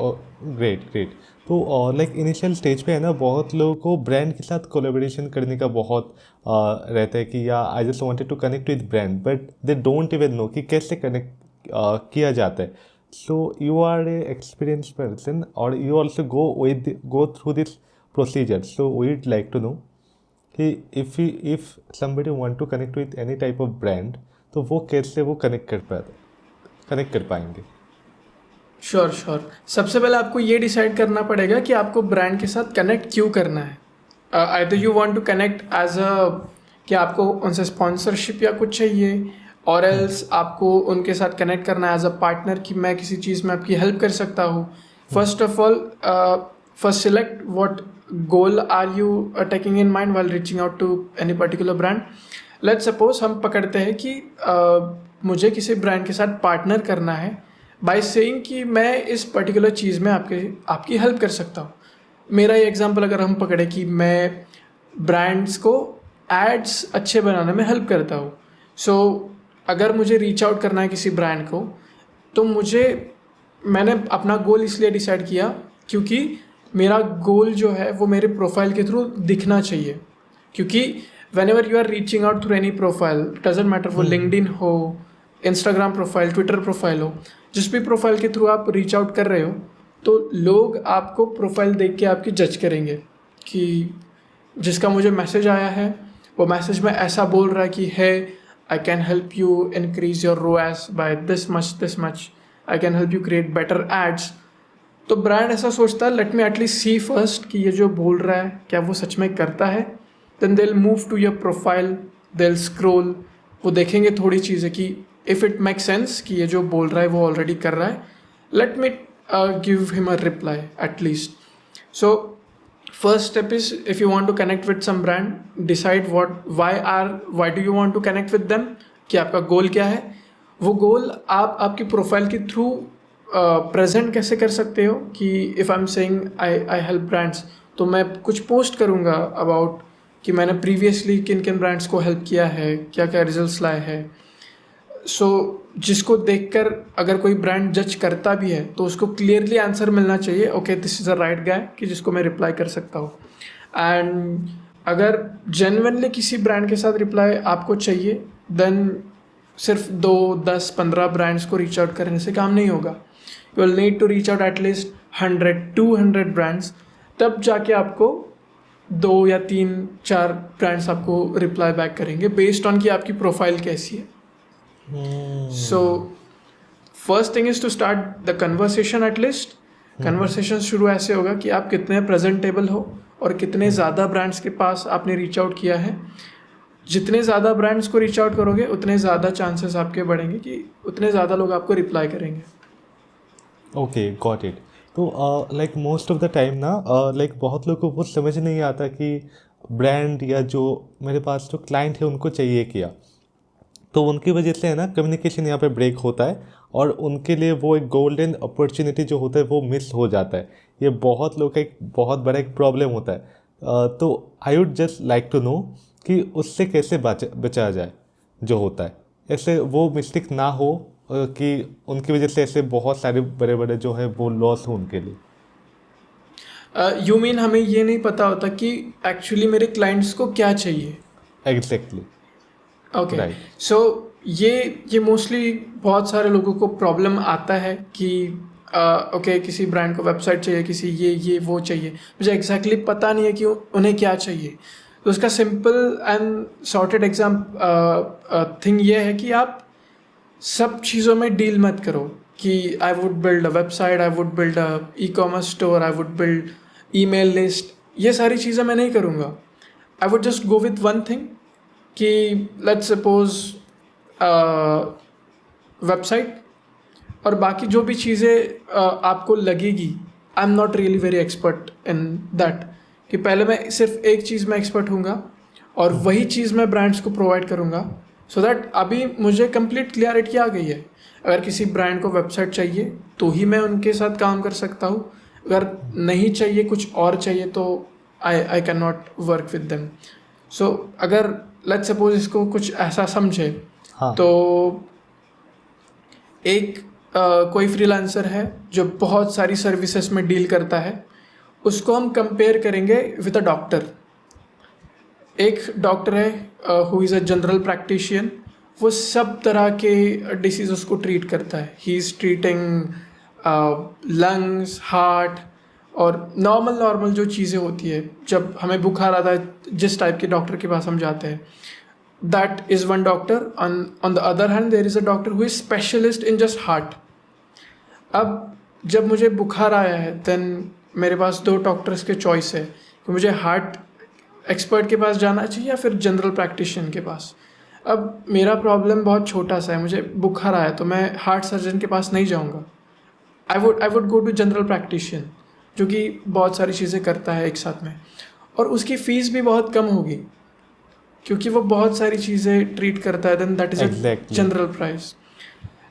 [SPEAKER 2] great great. तो लाइक इनिशियल स्टेज पे है ना, बहुत लोगों को ब्रांड के साथ कोलेबोरेशन करने का बहुत रहता है कि yeah I just wanted to connect with brand, but they don't even know कि कैसे कनेक्ट किया जाता है। So you are a experience person और you also go through this procedure, so we'd like to know कि if somebody want to connect with any type of brand, तो वो कैसे वो कनेक्ट कर पाएंगे।
[SPEAKER 1] श्योर। सबसे पहले आपको ये डिसाइड करना पड़ेगा कि आपको ब्रांड के साथ कनेक्ट क्यों करना है। Either you want to connect as a कि आपको उनसे स्पॉन्सरशिप या कुछ चाहिए, और एल्स आपको उनके साथ कनेक्ट करना है एज अ पार्टनर कि मैं किसी चीज़ में आपकी हेल्प कर सकता हूँ। First of all, first select what goal are you taking in mind while reaching out to any particular brand. Let's suppose हम पकड़ते हैं कि मुझे किसी ब्रांड के साथ पार्टनर करना है बाय सेइंग कि मैं इस पर्टिकुलर चीज़ में आपकी हेल्प कर सकता हूँ। मेरा ये एग्जांपल अगर हम पकड़े कि मैं ब्रांड्स को एड्स अच्छे बनाने में हेल्प करता हूँ। सो अगर मुझे रीच आउट करना है किसी ब्रांड को, तो मैंने अपना गोल इसलिए डिसाइड किया क्योंकि मेरा गोल जो है वो मेरे प्रोफाइल के थ्रू दिखना चाहिए। क्योंकि whenever you are reaching out through any profile, doesn't matter वो लिंक्डइन हो, इंस्टाग्राम प्रोफाइल, ट्विटर प्रोफाइल हो, जिस भी प्रोफाइल के थ्रू आप रीच आउट कर रहे हो, तो लोग आपको प्रोफाइल देख के आपकी जज करेंगे कि जिसका मुझे मैसेज आया है वो मैसेज में ऐसा बोल रहा है कि है I can help you increase your ROAS by this much, I can help you create better ads. तो ब्रांड ऐसा सोचता है, let me at least see first कि ये जो बोल रहा है क्या वो सच में करता है। Then they'll move to your profile, they'll scroll, वो देखेंगे थोड़ी चीज़ें कि if it makes sense कि ये जो बोल रहा है वो ऑलरेडी कर रहा है, let me give him a reply at least. So first step is, if you want to connect with some brand, decide why do you want to connect with them, कि आपका गोल क्या है। वो गोल आप आपकी प्रोफाइल के थ्रू प्रेजेंट कैसे कर सकते हो कि if I'm saying I help brands, तो मैं कुछ पोस्ट करूँगा अबाउट कि मैंने प्रीवियसली किन किन ब्रांड्स को हेल्प किया है, क्या क्या रिजल्ट्स लाए हैं। सो जिसको देखकर अगर कोई ब्रांड जज करता भी है तो उसको क्लियरली आंसर मिलना चाहिए, okay this is a right guy, कि जिसको मैं रिप्लाई कर सकता हूँ। एंड अगर जेन्युइनली किसी ब्रांड के साथ रिप्लाई आपको चाहिए, देन सिर्फ 2, 10, 15 ब्रांड्स को रीच आउट करने से काम नहीं होगा। You will need to reach out at least 100, 200 brands, तब जाके आपको 2 या 3, 4 ब्रांड्स आपको रिप्लाई बैक करेंगे बेस्ड ऑन कि आपकी प्रोफाइल कैसी है। So first thing is to start the conversation at least. Conversation शुरू ऐसे होगा कि आप कितने प्रेजेंटेबल हो और कितने ज़्यादा ब्रांड्स के पास आपने रीच आउट किया है। जितने ज़्यादा ब्रांड्स को रीच आउट करोगे उतने ज़्यादा चांसेस आपके बढ़ेंगे कि उतने ज़्यादा लोग आपको रिप्लाई करेंगे।
[SPEAKER 2] Okay, got it. तो like most of the time ना लाइक बहुत लोगों को वो समझ नहीं आता कि ब्रांड या जो मेरे पास जो क्लाइंट है उनको चाहिए क्या। तो उनकी वजह से है ना कम्युनिकेशन यहाँ पे ब्रेक होता है और उनके लिए वो एक गोल्डन अपॉर्चुनिटी जो होता है वो मिस हो जाता है। ये बहुत लोग का एक बहुत बड़ा एक प्रॉब्लम होता है। तो I would just like to know कि उससे कैसे बचा जाए जो होता है, ऐसे वो मिस्टेक ना हो कि उनकी वजह से ऐसे बहुत सारे बड़े बड़े जो है वो लॉस हो उनके लिए।
[SPEAKER 1] यू मीन हमें ये नहीं पता होता कि एक्चुअली मेरे क्लाइंट्स को क्या चाहिए।
[SPEAKER 2] Exactly,
[SPEAKER 1] okay. सो ये मोस्टली बहुत सारे लोगों को प्रॉब्लम आता है कि ओके किसी ब्रांड को वेबसाइट चाहिए, किसी ये वो चाहिए, मुझे एग्जैक्टली पता नहीं है कि उन्हें क्या चाहिए। तो उसका सिंपल एंड सॉर्टेड थिंग ये है कि आप सब चीज़ों में डील मत करो कि I would build a website, I would build a e commerce store, I would build email list, ये सारी चीज़ें मैं नहीं करूँगा। I would just go with one thing कि लेट्स सपोज वेबसाइट, और बाकी जो भी चीज़ें आपको लगेगी, I am not really very expert in that, कि पहले मैं सिर्फ एक चीज़ में एक्सपर्ट हूँगा और वही चीज़ मैं ब्रांड्स को प्रोवाइड करूँगा, सो दैट अभी मुझे कंप्लीट क्लियरिटी आ गई है। अगर किसी ब्रांड को वेबसाइट चाहिए तो ही मैं उनके साथ काम कर सकता हूँ, अगर नहीं चाहिए कुछ और चाहिए तो I can not work with them. So अगर लेट्स सपोज इसको कुछ ऐसा समझे,
[SPEAKER 2] हाँ।
[SPEAKER 1] तो एक कोई फ्रीलांसर है जो बहुत सारी सर्विसेज में डील करता है, उसको हम कंपेयर करेंगे विद अ डॉक्टर। एक डॉक्टर है हु इज़ अ जनरल प्रैक्टिशियन, वो सब तरह के डिसीज़ को ट्रीट करता है। He is treating lungs, heart और नॉर्मल जो चीज़ें होती है। जब हमें बुखार आता है, जिस टाइप के डॉक्टर के पास हम जाते हैं, that is one doctor. On the other hand there is a doctor who is specialist in just heart. अब जब मुझे बुखार आया है, देन मेरे पास दो डॉक्टर्स के चॉइस है कि मुझे हार्ट एक्सपर्ट के पास जाना चाहिए या फिर जनरल प्रैक्टिशियन के पास। अब मेरा प्रॉब्लम बहुत छोटा सा है, मुझे बुखार आया तो मैं हार्ट सर्जन के पास नहीं जाऊंगा। I would go to general practitioner, जो कि बहुत सारी चीज़ें करता है एक साथ में, और उसकी फ़ीस भी बहुत कम होगी क्योंकि वो बहुत सारी चीज़ें ट्रीट करता है। Then that is a general price.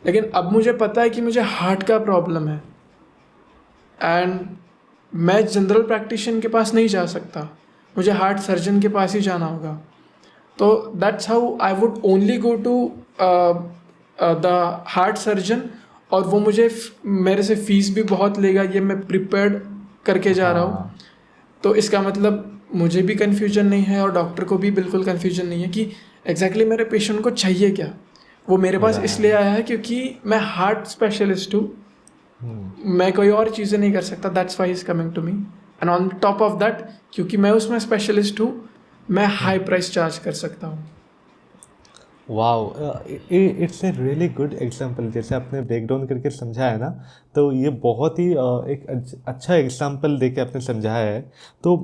[SPEAKER 1] लेकिन अब मुझे पता है कि मुझे हार्ट का प्रॉब्लम है एंड मैं जनरल प्रैक्टिशियन के पास नहीं जा सकता, मुझे हार्ट सर्जन के पास ही जाना होगा। तो that's how I would only go to the heart surgeon, और वो मुझे मेरे से फीस भी बहुत लेगा, ये मैं प्रिपेयर्ड करके जा रहा हूँ। तो इसका मतलब मुझे भी कन्फ्यूजन नहीं है और डॉक्टर को भी बिल्कुल कन्फ्यूजन नहीं है कि एग्जैक्टली मेरे पेशेंट को चाहिए क्या। वो मेरे पास इसलिए आया है क्योंकि मैं हार्ट स्पेशलिस्ट हूँ, मैं कोई और चीज़ें नहीं कर सकता। That's why is coming to me, and on top of that क्योंकि मैं उसमें स्पेशलिस्ट हूँ, मैं हाई प्राइस चार्ज कर सकता हूँ।
[SPEAKER 2] Wow, it's a really good example. जैसे आपने ब्रेक डाउन करके समझाया ना, तो ये बहुत ही एक अच्छा एग्जांपल देके आपने समझाया है। तो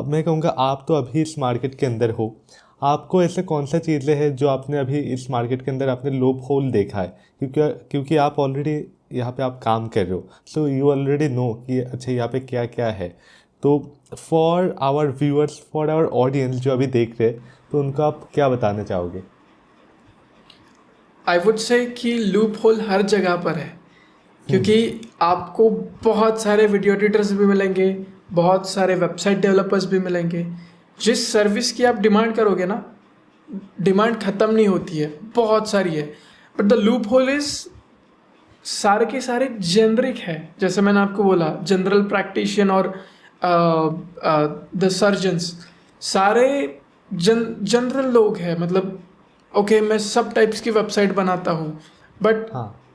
[SPEAKER 2] मैं कहूँगा आप तो अभी इस मार्केट के अंदर हो, आपको ऐसे कौन सा चीज़ें हैं जो आपने अभी इस मार्केट के अंदर आपने लूप होल देखा है, क्योंकि आप ऑलरेडी यहाँ पे आप काम कर रहे हो, सो यू ऑलरेडी नो कि अच्छा यहाँ पे क्या क्या है। तो for our viewers, for our audience जो अभी देख रहे हैं, तो उनको आप क्या बताना चाहोगे?
[SPEAKER 1] आई वुड से कि लूप होल हर जगह पर है, क्योंकि आपको बहुत सारे वीडियो एडिटर्स भी मिलेंगे, बहुत सारे वेबसाइट डेवलपर्स भी मिलेंगे। जिस सर्विस की आप डिमांड करोगे ना, डिमांड ख़त्म नहीं होती है, बहुत सारी है। But the loop hole is सारे के सारे जेनरिक है। जैसे मैंने आपको बोला, जनरल प्रैक्टिशियन और द सर्जन्स सारे जनरल लोग हैं। मतलब ओके, मैं सब टाइप्स की वेबसाइट बनाता हूँ, but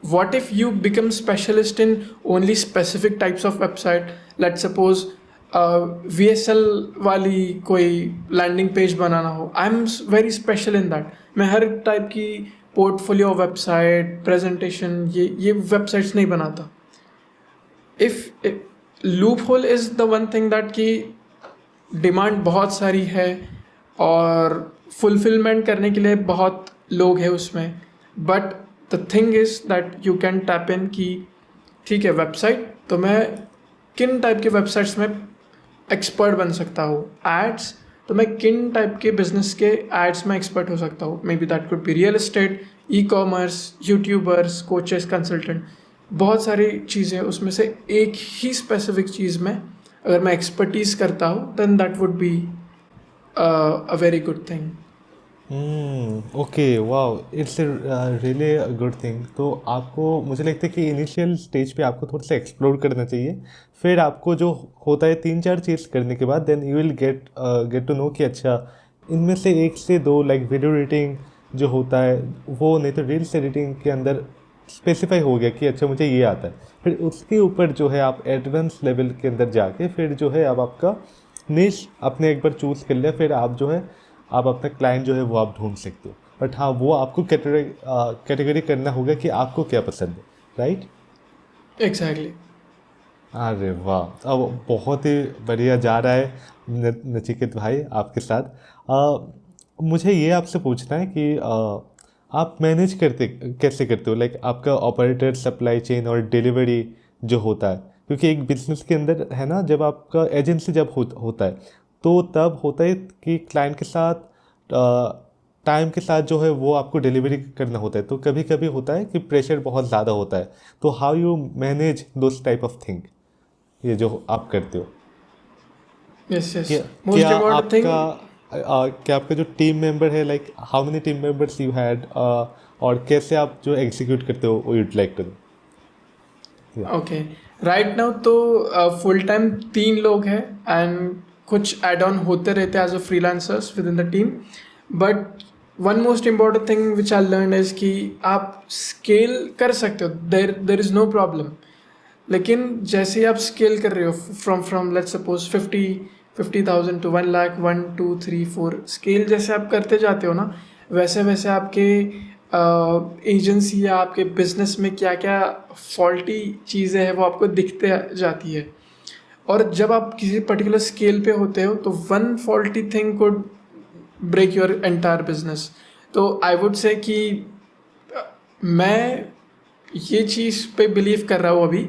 [SPEAKER 1] what if you become specialist in only specific types of website? Let's suppose VSL वाली कोई लैंडिंग पेज बनाना हो, I am very special in that. मैं हर टाइप की पोर्टफोलियो, वेबसाइट, प्रेजेंटेशन, ये वेबसाइट्स नहीं बनाता। If loop hole is the one thing that की डिमांड बहुत सारी है और फुलफिलमेंट करने के लिए बहुत लोग हैं उसमें, but the thing is that you can tap in कि ठीक है, वेबसाइट तो मैं किन टाइप के वेबसाइट्स में एक्सपर्ट बन सकता हूँ, एड्स तो मैं किन टाइप के बिजनेस के एड्स में एक्सपर्ट हो सकता हूँ। May be that could be real estate, e commerce, YouTubers, coaches, consultant, बहुत सारी चीज़ें। उसमें से एक ही स्पेसिफिक चीज़ में अगर मैं एक्सपर्टीज़ करता हूँ, then that would be a very good thing.
[SPEAKER 2] Okay, wow, it's really good thing. तो आपको, मुझे लगता है कि इनिशियल स्टेज पे आपको थोड़ा सा एक्सप्लोर करना चाहिए, फिर आपको जो होता है 3-4 चीज़ करने के बाद then you will get to know कि अच्छा इनमें से 1 से 2 लाइक वीडियो एडिटिंग जो होता है वो, नहीं तो रील्स एडिटिंग के अंदर स्पेसिफाई हो गया कि अच्छा मुझे ये आता है। फिर उसके ऊपर जो है आप एडवांस लेवल के अंदर जाके फिर जो है अब आपका निश आपने एक बार चूज़ कर लिया, फिर आप जो है आप अपना क्लाइंट जो है वो आप ढूंढ सकते हो। बट हाँ, वो आपको कैटेगरी करना होगा कि आपको क्या पसंद है, राइट?
[SPEAKER 1] एग्जैक्टली।
[SPEAKER 2] अरे वाह, अब बहुत ही बढ़िया जा रहा है नचिकेत भाई आपके साथ। मुझे ये आपसे पूछना है कि आप मैनेज कैसे करते हो, लाइक आपका ऑपरेटर, सप्लाई चेन और डिलीवरी जो होता है, क्योंकि एक बिजनेस के अंदर है ना, जब आपका एजेंसी जब होता है तो तब होता है कि क्लाइंट के साथ टाइम के साथ जो है वो आपको डिलीवरी करना होता है, तो कभी कभी होता है कि प्रेशर बहुत ज़्यादा होता है। तो how you manage those type of thing, ये जो आप करते हो?
[SPEAKER 1] यस यस,
[SPEAKER 2] क्या
[SPEAKER 1] मोस्ट
[SPEAKER 2] क्या
[SPEAKER 1] इम्पोर्टेंट थिंग।
[SPEAKER 2] आपका क्या आपका जो टीम मेंबर है, like how many team members you had, और कैसे आप जो एग्जीक्यूट करते हो वो you'd like to.
[SPEAKER 1] Okay, right now तो फुल टाइम 3 लोग हैं एंड कुछ एड ऑन होते रहते हैं as a freelancers within the team. But one most important thing which I learn is कि आप स्केल कर सकते हो, देर इज़ नो प्रॉब्लम. लेकिन जैसे ही आप स्केल कर रहे हो from let's suppose 50,000 to 1 lakh 1 2 3 4, scale जैसे आप करते जाते हो ना, वैसे वैसे आपके एजेंसी या आपके बिजनेस में क्या क्या फॉल्टी चीज़ें हैं वो आपको दिखते जाती है. और जब आप किसी पर्टिकुलर स्केल पे होते हो तो one faulty thing could break your entire business. तो आई वुड से कि मैं ये चीज़ पे बिलीव कर रहा हूँ अभी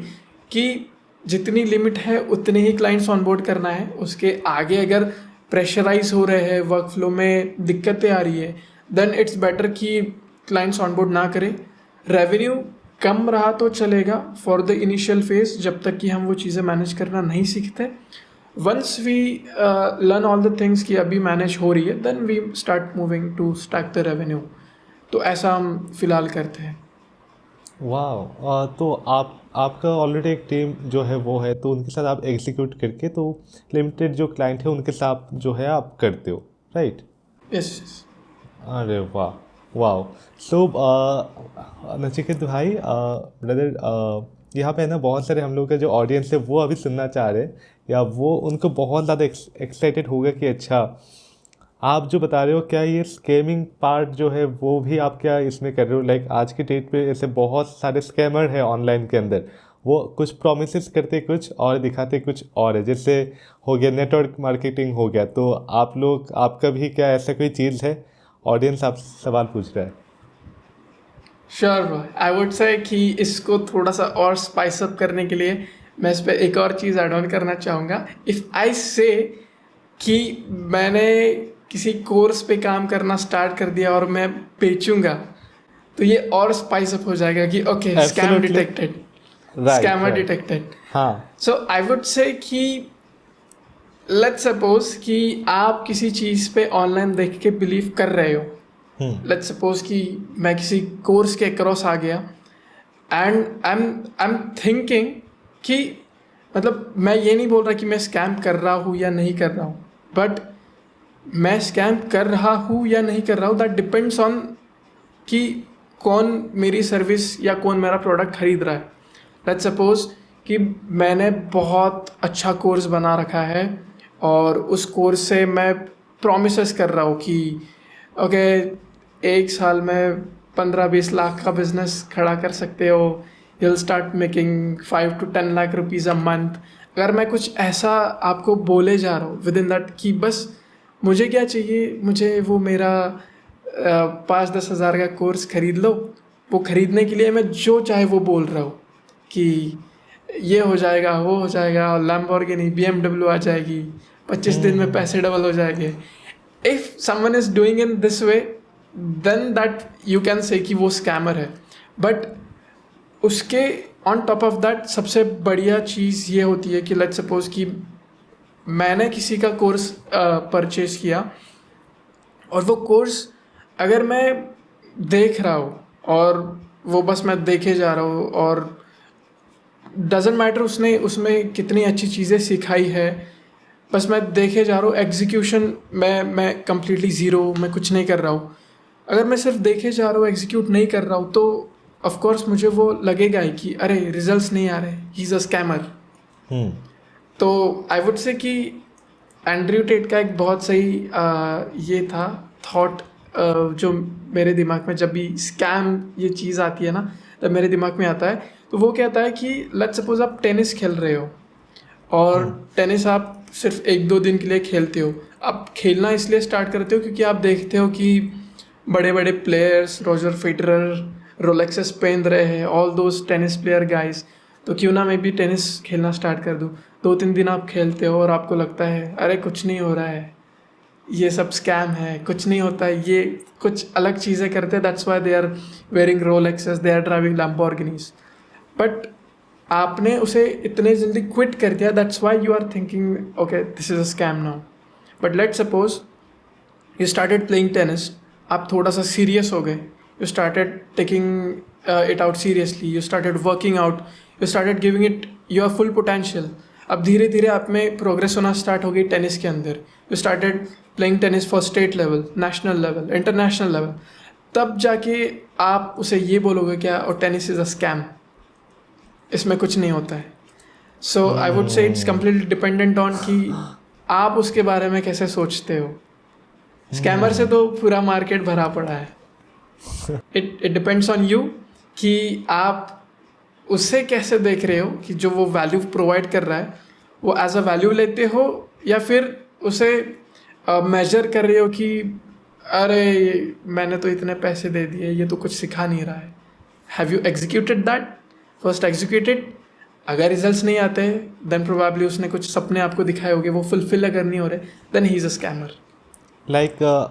[SPEAKER 1] कि जितनी लिमिट है उतने ही क्लाइंट्स ऑनबोर्ड करना है. उसके आगे अगर प्रेशराइज हो रहे हैं, वर्क फ्लो में दिक्कतें आ रही है, देन इट्स बेटर कि क्लाइंट्स ऑनबोर्ड ना करें. रेवेन्यू कम रहा तो चलेगा फॉर द इनिशियल फेज, जब तक कि हम वो चीज़ें मैनेज करना नहीं सीखते. Once we learn all the things कि अभी मैनेज हो रही है, then we start moving to stack the revenue. तो ऐसा हम फिलहाल करते हैं.
[SPEAKER 2] वाह, तो आपका ऑलरेडी एक टीम जो है वो है, तो उनके साथ आप एग्जीक्यूट करके तो लिमिटेड जो क्लाइंट है उनके साथ जो है आप करते हो, राइट?
[SPEAKER 1] यस.
[SPEAKER 2] अरे वाह वाह. सो नचिकेत भाई, ब्रदर, यहाँ पे है ना बहुत सारे हम लोग का जो ऑडियंस है वो अभी सुनना चाह रहे हैं, या वो उनको बहुत ज़्यादा एक्साइटेड होगा कि अच्छा आप जो बता रहे हो क्या ये स्कैमिंग पार्ट जो है वो भी आप क्या इसमें कर रहे हो? लाइक आज की डेट पे ऐसे बहुत सारे स्कैमर है ऑनलाइन के अंदर, वो कुछ प्रोमिसेस करते कुछ और दिखाते कुछ और है. जैसे हो गया नेटवर्क मार्केटिंग हो गया, तो आप लोग, आपका भी क्या ऐसा कोई चीज़ है? ऑडियंस आपसे सवाल पूछ रहा है.
[SPEAKER 1] श्योर, आई वुड से कि इसको थोड़ा सा और स्पाइस अप करने के लिए मैं इस पर एक और चीज़ ऐड ऑन करना चाहूँगा. इफ़ आई से कि मैंने किसी कोर्स पे काम करना स्टार्ट कर दिया और मैं बेचूंगा, तो ये और स्पाइस अप हो जाएगा कि okay, scam detected, scammer detected.
[SPEAKER 2] हाँ.
[SPEAKER 1] सो आई वुड से कि लेट्स सपोज कि आप किसी चीज़ पे ऑनलाइन देख के बिलीव कर रहे हो. लेट्स सपोज कि मैं किसी कोर्स के क्रॉस आ गया एंड आई एम थिंकिंग कि मतलब मैं ये नहीं बोल रहा कि मैं स्कैम कर रहा हूँ या नहीं कर रहा हूँ, बट मैं स्कैम कर रहा हूँ या नहीं कर रहा हूँ दैट डिपेंड्स ऑन कि कौन मेरी सर्विस या कौन मेरा प्रोडक्ट खरीद रहा है. लेट्स सपोज कि मैंने बहुत अच्छा कोर्स बना रखा है और उस कोर्स से मैं प्रॉमिसेस कर रहा हूँ कि ओके, 1 साल में 15-20 लाख का बिजनेस खड़ा कर सकते हो, you will start making 5 to 10 lakh rupees a month. अगर मैं कुछ ऐसा आपको बोले जा रहा हूँ विद इन दैट कि बस मुझे क्या चाहिए, मुझे वो मेरा 5-10 हज़ार का कोर्स खरीद लो, वो ख़रीदने के लिए मैं जो चाहे वो बोल रहा हूँ कि ये हो जाएगा, वो हो जाएगा, लैम्बोर्गिनी BMW आ जाएगी, 25 दिन में पैसे डबल हो जाएंगे. If someone is doing in this way, then that you can say कि वो स्कैमर है. बट उसके ऑन टॉप ऑफ दैट सबसे बढ़िया चीज़ ये होती है कि लेट्स सपोज कि मैंने किसी का कोर्स परचेज़ किया और वो कोर्स अगर मैं देख रहा हूँ और वो बस मैं देखे जा रहा हूँ और डजेंट मैटर उसने उसमें कितनी अच्छी चीज़ें सिखाई है, बस मैं देखे जा रहा हूँ, एग्जीक्यूशन मैं कम्प्लीटली ज़ीरो, मैं कुछ नहीं कर रहा हूँ. अगर मैं सिर्फ देखे जा रहा हूँ, एग्जीक्यूट नहीं कर रहा हूँ, तो ऑफ कोर्स मुझे वो लगेगा ही कि अरे रिजल्ट्स नहीं आ रहे, ही इज़ अ स्कैमर. तो आई वुड से कि एंड्रयू टेट का एक बहुत सही ये था थॉट जो मेरे दिमाग में जब भी स्कैम ये चीज़ आती है ना, तब मेरे दिमाग में आता है. तो वो कहता है कि लेट्स सपोज आप टेनिस खेल रहे हो और टेनिस आप सिर्फ 1-2 दिन के लिए खेलते हो. आप खेलना इसलिए स्टार्ट करते हो क्योंकि आप देखते हो कि बड़े बड़े प्लेयर्स, रोजर फेडरर रोलेक्सेस पहन रहे हैं, all those tennis player guys, तो क्यों ना मैं भी टेनिस खेलना स्टार्ट कर दूँ. 2-3 दिन आप खेलते हो और आपको लगता है अरे कुछ नहीं हो रहा है, ये सब स्कैम है, कुछ नहीं होता है, ये कुछ अलग चीज़ें करते हैं, that's why they are wearing Rolexes, they are driving Lamborghinis. But आपने उसे इतने जल्दी क्विट कर दिया, that's why you are thinking okay this is a scam now. But let's suppose you started playing tennis, आप थोड़ा सा सीरियस हो गए you started taking it out seriously, you started working out, you started giving it your full potential. अब धीरे धीरे आप में प्रोग्रेस होना स्टार्ट हो गई टेनिस के अंदर. You started playing tennis for state level, national level, international level. तब जाके आप उसे ये बोलोगे क्या, और टेनिस इज़ अ स्कैम, इसमें कुछ नहीं होता है. So I would say it's completely dependent on कि आप उसके बारे में कैसे सोचते हो. स्कैमर से तो पूरा मार्केट भरा पड़ा है. इट डिपेंड्स ऑन यू कि आप उससे कैसे देख रहे हो, कि जो वो वैल्यू प्रोवाइड कर रहा है वो एज अ वैल्यू लेते हो, या फिर उसे मेजर कर रहे हो कि अरे मैंने तो इतने पैसे दे दिए, ये तो कुछ सिखा नहीं रहा है. Have you executed that? First executed. अगर रिजल्ट्स नहीं आते देन प्रोबेबली उसने कुछ सपने आपको दिखाए होंगे, वो फुलफिल अगर नहीं हो रहे then he is a scammer.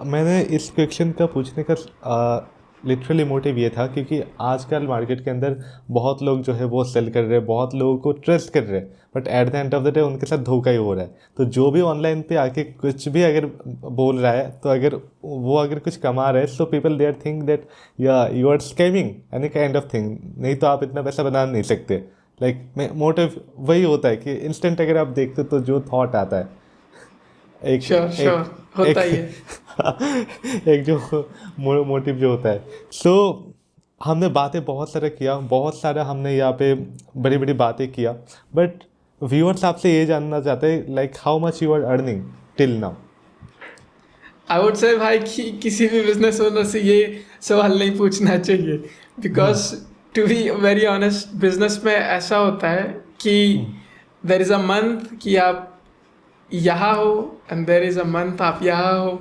[SPEAKER 2] मैंने इस क्वेश्चन का पूछने का लिटरली मोटिव ये था क्योंकि आजकल मार्केट के अंदर बहुत लोग जो है वो सेल कर रहे हैं, बहुत लोगों को ट्रस्ट कर रहे हैं, but at the end of the day उनके साथ धोखा ही हो रहा है. तो जो भी ऑनलाइन पे आके कुछ भी अगर बोल रहा है, तो अगर वो अगर कुछ कमा रहा है, so people they are think that yeah you are scamming any kind of thing. नहीं तो आप इतना पैसा बना नहीं सकते. मोटिव वही होता है कि इंस्टेंट अगर आप देखते हो तो जो थॉट आता है
[SPEAKER 1] होता ही है.
[SPEAKER 2] एक जो मोटिव जो होता है. सो हमने बातें बहुत सारा किया, बहुत सारा हमने यहाँ पे बड़ी बड़ी बातें किया, बट व्यूअर्स आपसे ये जानना चाहते हैं how much you are earning till now.
[SPEAKER 1] I would say भाई कि किसी भी बिजनेस ओनर से ये सवाल नहीं पूछना चाहिए, because to be very honest business में ऐसा होता है कि देयर इज़ अ मंथ कि आप यहाँ हो, and there is a month आप यहाँ हो,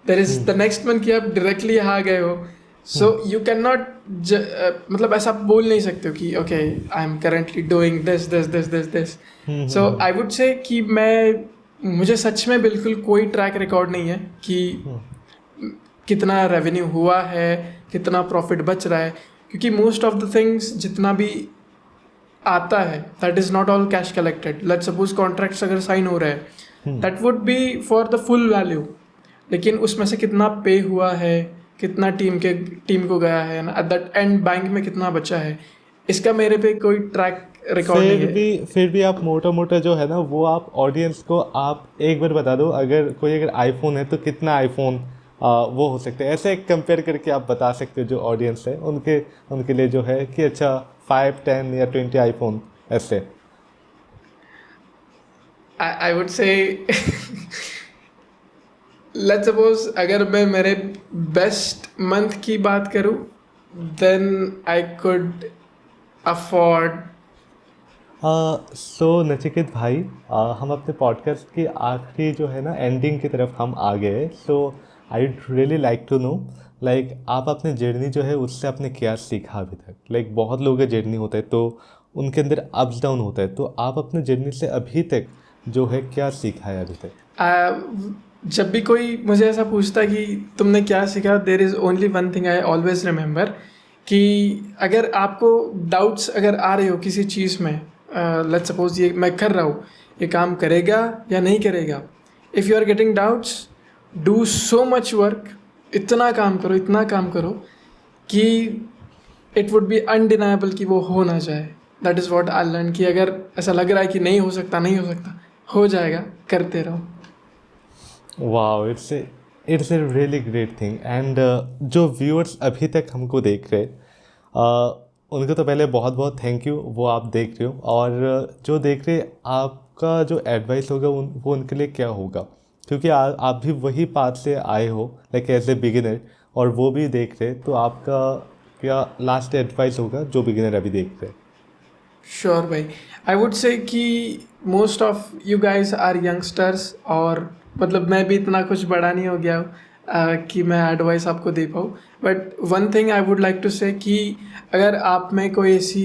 [SPEAKER 1] there is the next month कि आप डायरेक्टली यहाँ गए हो. सो यू कैन नॉट मतलब ऐसा बोल नहीं सकते हो कि okay I am currently doing this this this this this. So I would say कि मुझे सच में बिल्कुल कोई ट्रैक रिकॉर्ड नहीं है कि कितना रेवेन्यू हुआ है, कितना प्रॉफिट बच रहा है, क्योंकि मोस्ट ऑफ द थिंग्स जितना भी आता है that is not all cash collected. Let's suppose contracts अगर साइन हो रहे हैं that would B for the full value, लेकिन उसमें से कितना पे हुआ है, कितना टीम को गया है, एट दैट एंड बैंक में कितना बचा है, इसका मेरे पे कोई ट्रैक रिकॉर्ड नहीं है.
[SPEAKER 2] फिर भी आप मोटा मोटा जो है ना वो आप ऑडियंस को आप एक बार बता दो. अगर आईफोन है तो कितना आईफोन वो हो सकते हैं, ऐसे कंपेयर करके आप बता सकते हो जो ऑडियंस है उनके लिए जो है कि अच्छा 5, 10 या 20 आईफोन ऐसे.
[SPEAKER 1] आई वुड से लेट्स सपोज अगर मैं मेरे बेस्ट मंथ की बात करूं देन आई कुड अफोर्ड.
[SPEAKER 2] सो नचिकेत भाई, हम अपने पॉडकास्ट की आखिरी जो है ना एंडिंग की तरफ हम आ गए. So I would really like to know आप अपने जर्नी जो है उससे आपने क्या सीखा अभी तक. बहुत लोगों का जर्नी होता है तो उनके अंदर अप्स डाउन होता है, तो आप अपने जर्नी से अभी तक जो है क्या सीखा है अभी तक?
[SPEAKER 1] जब भी कोई मुझे ऐसा पूछता है कि तुमने क्या सीखा, there is only one thing I always remember कि अगर आपको डाउट्स अगर आ रहे हो किसी चीज़ में, लेट्स सपोज ये मैं कर रहा हूँ, ये काम करेगा या नहीं करेगा, if you are getting doubts do so much work, इतना काम करो कि इट वुड बी अनडिनाइबल कि वो हो ना जाए. That is what I learn कि अगर ऐसा लग रहा है कि नहीं हो सकता, हो जाएगा, करते रहो.
[SPEAKER 2] Wow, it's a really great thing. And जो व्यूअर्स अभी तक हमको देख रहे उनको तो पहले बहुत बहुत थैंक यू, वो आप देख रहे हो. और जो देख रहे आपका जो एडवाइस होगा वो उनके लिए क्या होगा, क्योंकि आप भी वही पाथ से आए हो एज ए बिगिनर, और वो भी देख रहे, तो आपका क्या लास्ट एडवाइस होगा जो बिगिनर अभी देख रहे?
[SPEAKER 1] श्योर भाई, आई वुड से कि most of you guys are youngsters, और मतलब मैं भी इतना कुछ बड़ा नहीं हो गया हूँ कि मैं एडवाइस आपको दे पाऊँ. But one thing I would like to say कि अगर आप में कोई ऐसी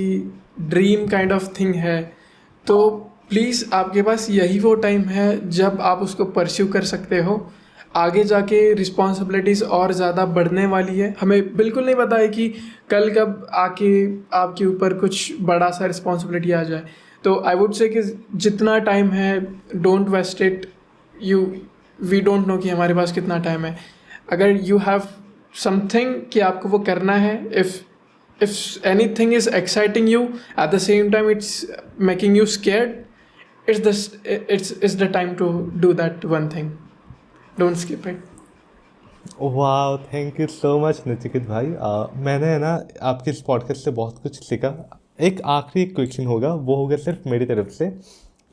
[SPEAKER 1] ड्रीम काइंड ऑफ थिंग है तो प्लीज़ आपके पास यही वो टाइम है जब आप उसको परस्यू कर सकते हो. आगे जाके रिस्पॉन्सिबिलिटीज़ और ज़्यादा बढ़ने वाली है. हमें बिल्कुल नहीं पता है कि कल कब आके आपके ऊपर कुछ बड़ा सा रिस्पॉन्सिबिलिटी आ जाए. तो आई वुड से कि जितना टाइम है don't waste it. We don't know कि हमारे पास कितना टाइम है. अगर यू हैव समथिंग कि आपको वो करना है. If anything is exciting you, at the same time it's making you scared, it's the time to do that one thing. Don't skip it.
[SPEAKER 2] वाह, thank you so much Nachiket भाई। मैंने है ना आपके इस पॉडकास्ट से बहुत कुछ सीखा। एक आखिरी क्वेश्चन होगा, वो होगा सिर्फ मेरी तरफ से,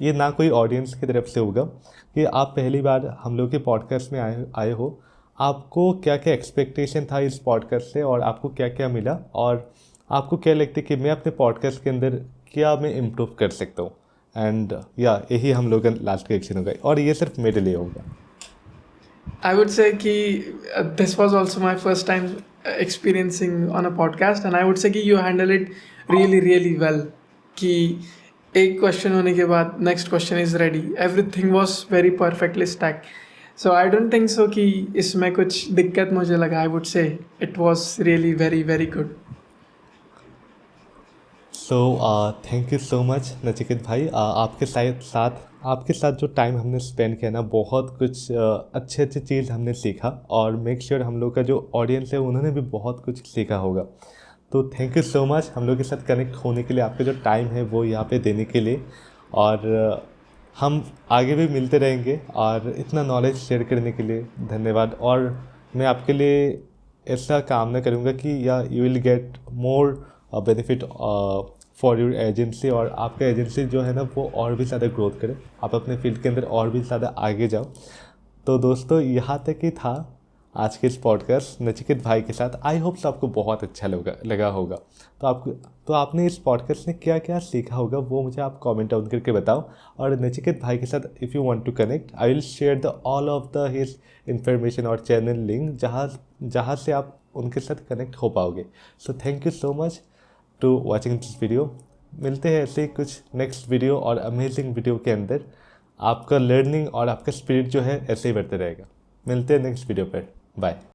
[SPEAKER 2] ये ना कोई ऑडियंस की तरफ से होगा, कि आप पहली बार हम लोग के पॉडकास्ट में आए हो, आपको क्या क्या एक्सपेक्टेशन था इस पॉडकास्ट से और आपको क्या क्या मिला, और आपको क्या लगता है कि मैं अपने पॉडकास्ट के अंदर क्या मैं इम्प्रूव कर सकता हूँ। एंड यही हम लोग का लास्ट क्वेश्चन होगा, और ये सिर्फ मेरे लिए होगा।
[SPEAKER 1] I would say कि this was also my first time experiencing on a podcast, and I would say कि you handle it really well. कि एक question होने के बाद next question is ready. Everything was very perfectly stacked. So I don't think so कि इसमें कुछ दिक्कत मुझे लगा. I would say it was really very good.
[SPEAKER 2] So thank you so much Nachiket भाई। आपके साथ जो टाइम हमने स्पेंड किया ना, बहुत कुछ अच्छे चीज़ हमने सीखा, और मेक श्योर हम लोग का जो ऑडियंस है उन्होंने भी बहुत कुछ सीखा होगा। तो थैंक यू सो मच हम लोग के साथ कनेक्ट होने के लिए, आपका जो टाइम है वो यहाँ पे देने के लिए, और हम आगे भी मिलते रहेंगे, और इतना नॉलेज शेयर करने के लिए धन्यवाद। और मैं आपके लिए ऐसा कामना करूँगा कि you will get more benefit for your agency, और आपका एजेंसी जो है ना वो और भी ज़्यादा ग्रोथ करे, आप अपने फील्ड के अंदर और भी ज़्यादा आगे जाओ। तो दोस्तों, यहाँ तक ही था आज के इस पॉडकास्ट नचिकेत भाई के साथ। आई होप आपको बहुत अच्छा लगा होगा। तो आपने इस पॉडकास्ट में क्या क्या सीखा होगा वो मुझे आप कमेंट डाउन करके बताओ। और नचिकेत भाई के साथ if you want to connect, I will share the all of the his information और चैनल लिंक, जहाँ से आप उनके साथ कनेक्ट हो पाओगे। So thank you so much to watching this video. मिलते हैं ऐसे ही कुछ नेक्स्ट वीडियो और अमेजिंग वीडियो के अंदर। आपका लर्निंग और आपका स्पिरिट जो है ऐसे ही बढ़ते रहेगा। मिलते हैं नेक्स्ट वीडियो पर। बाय।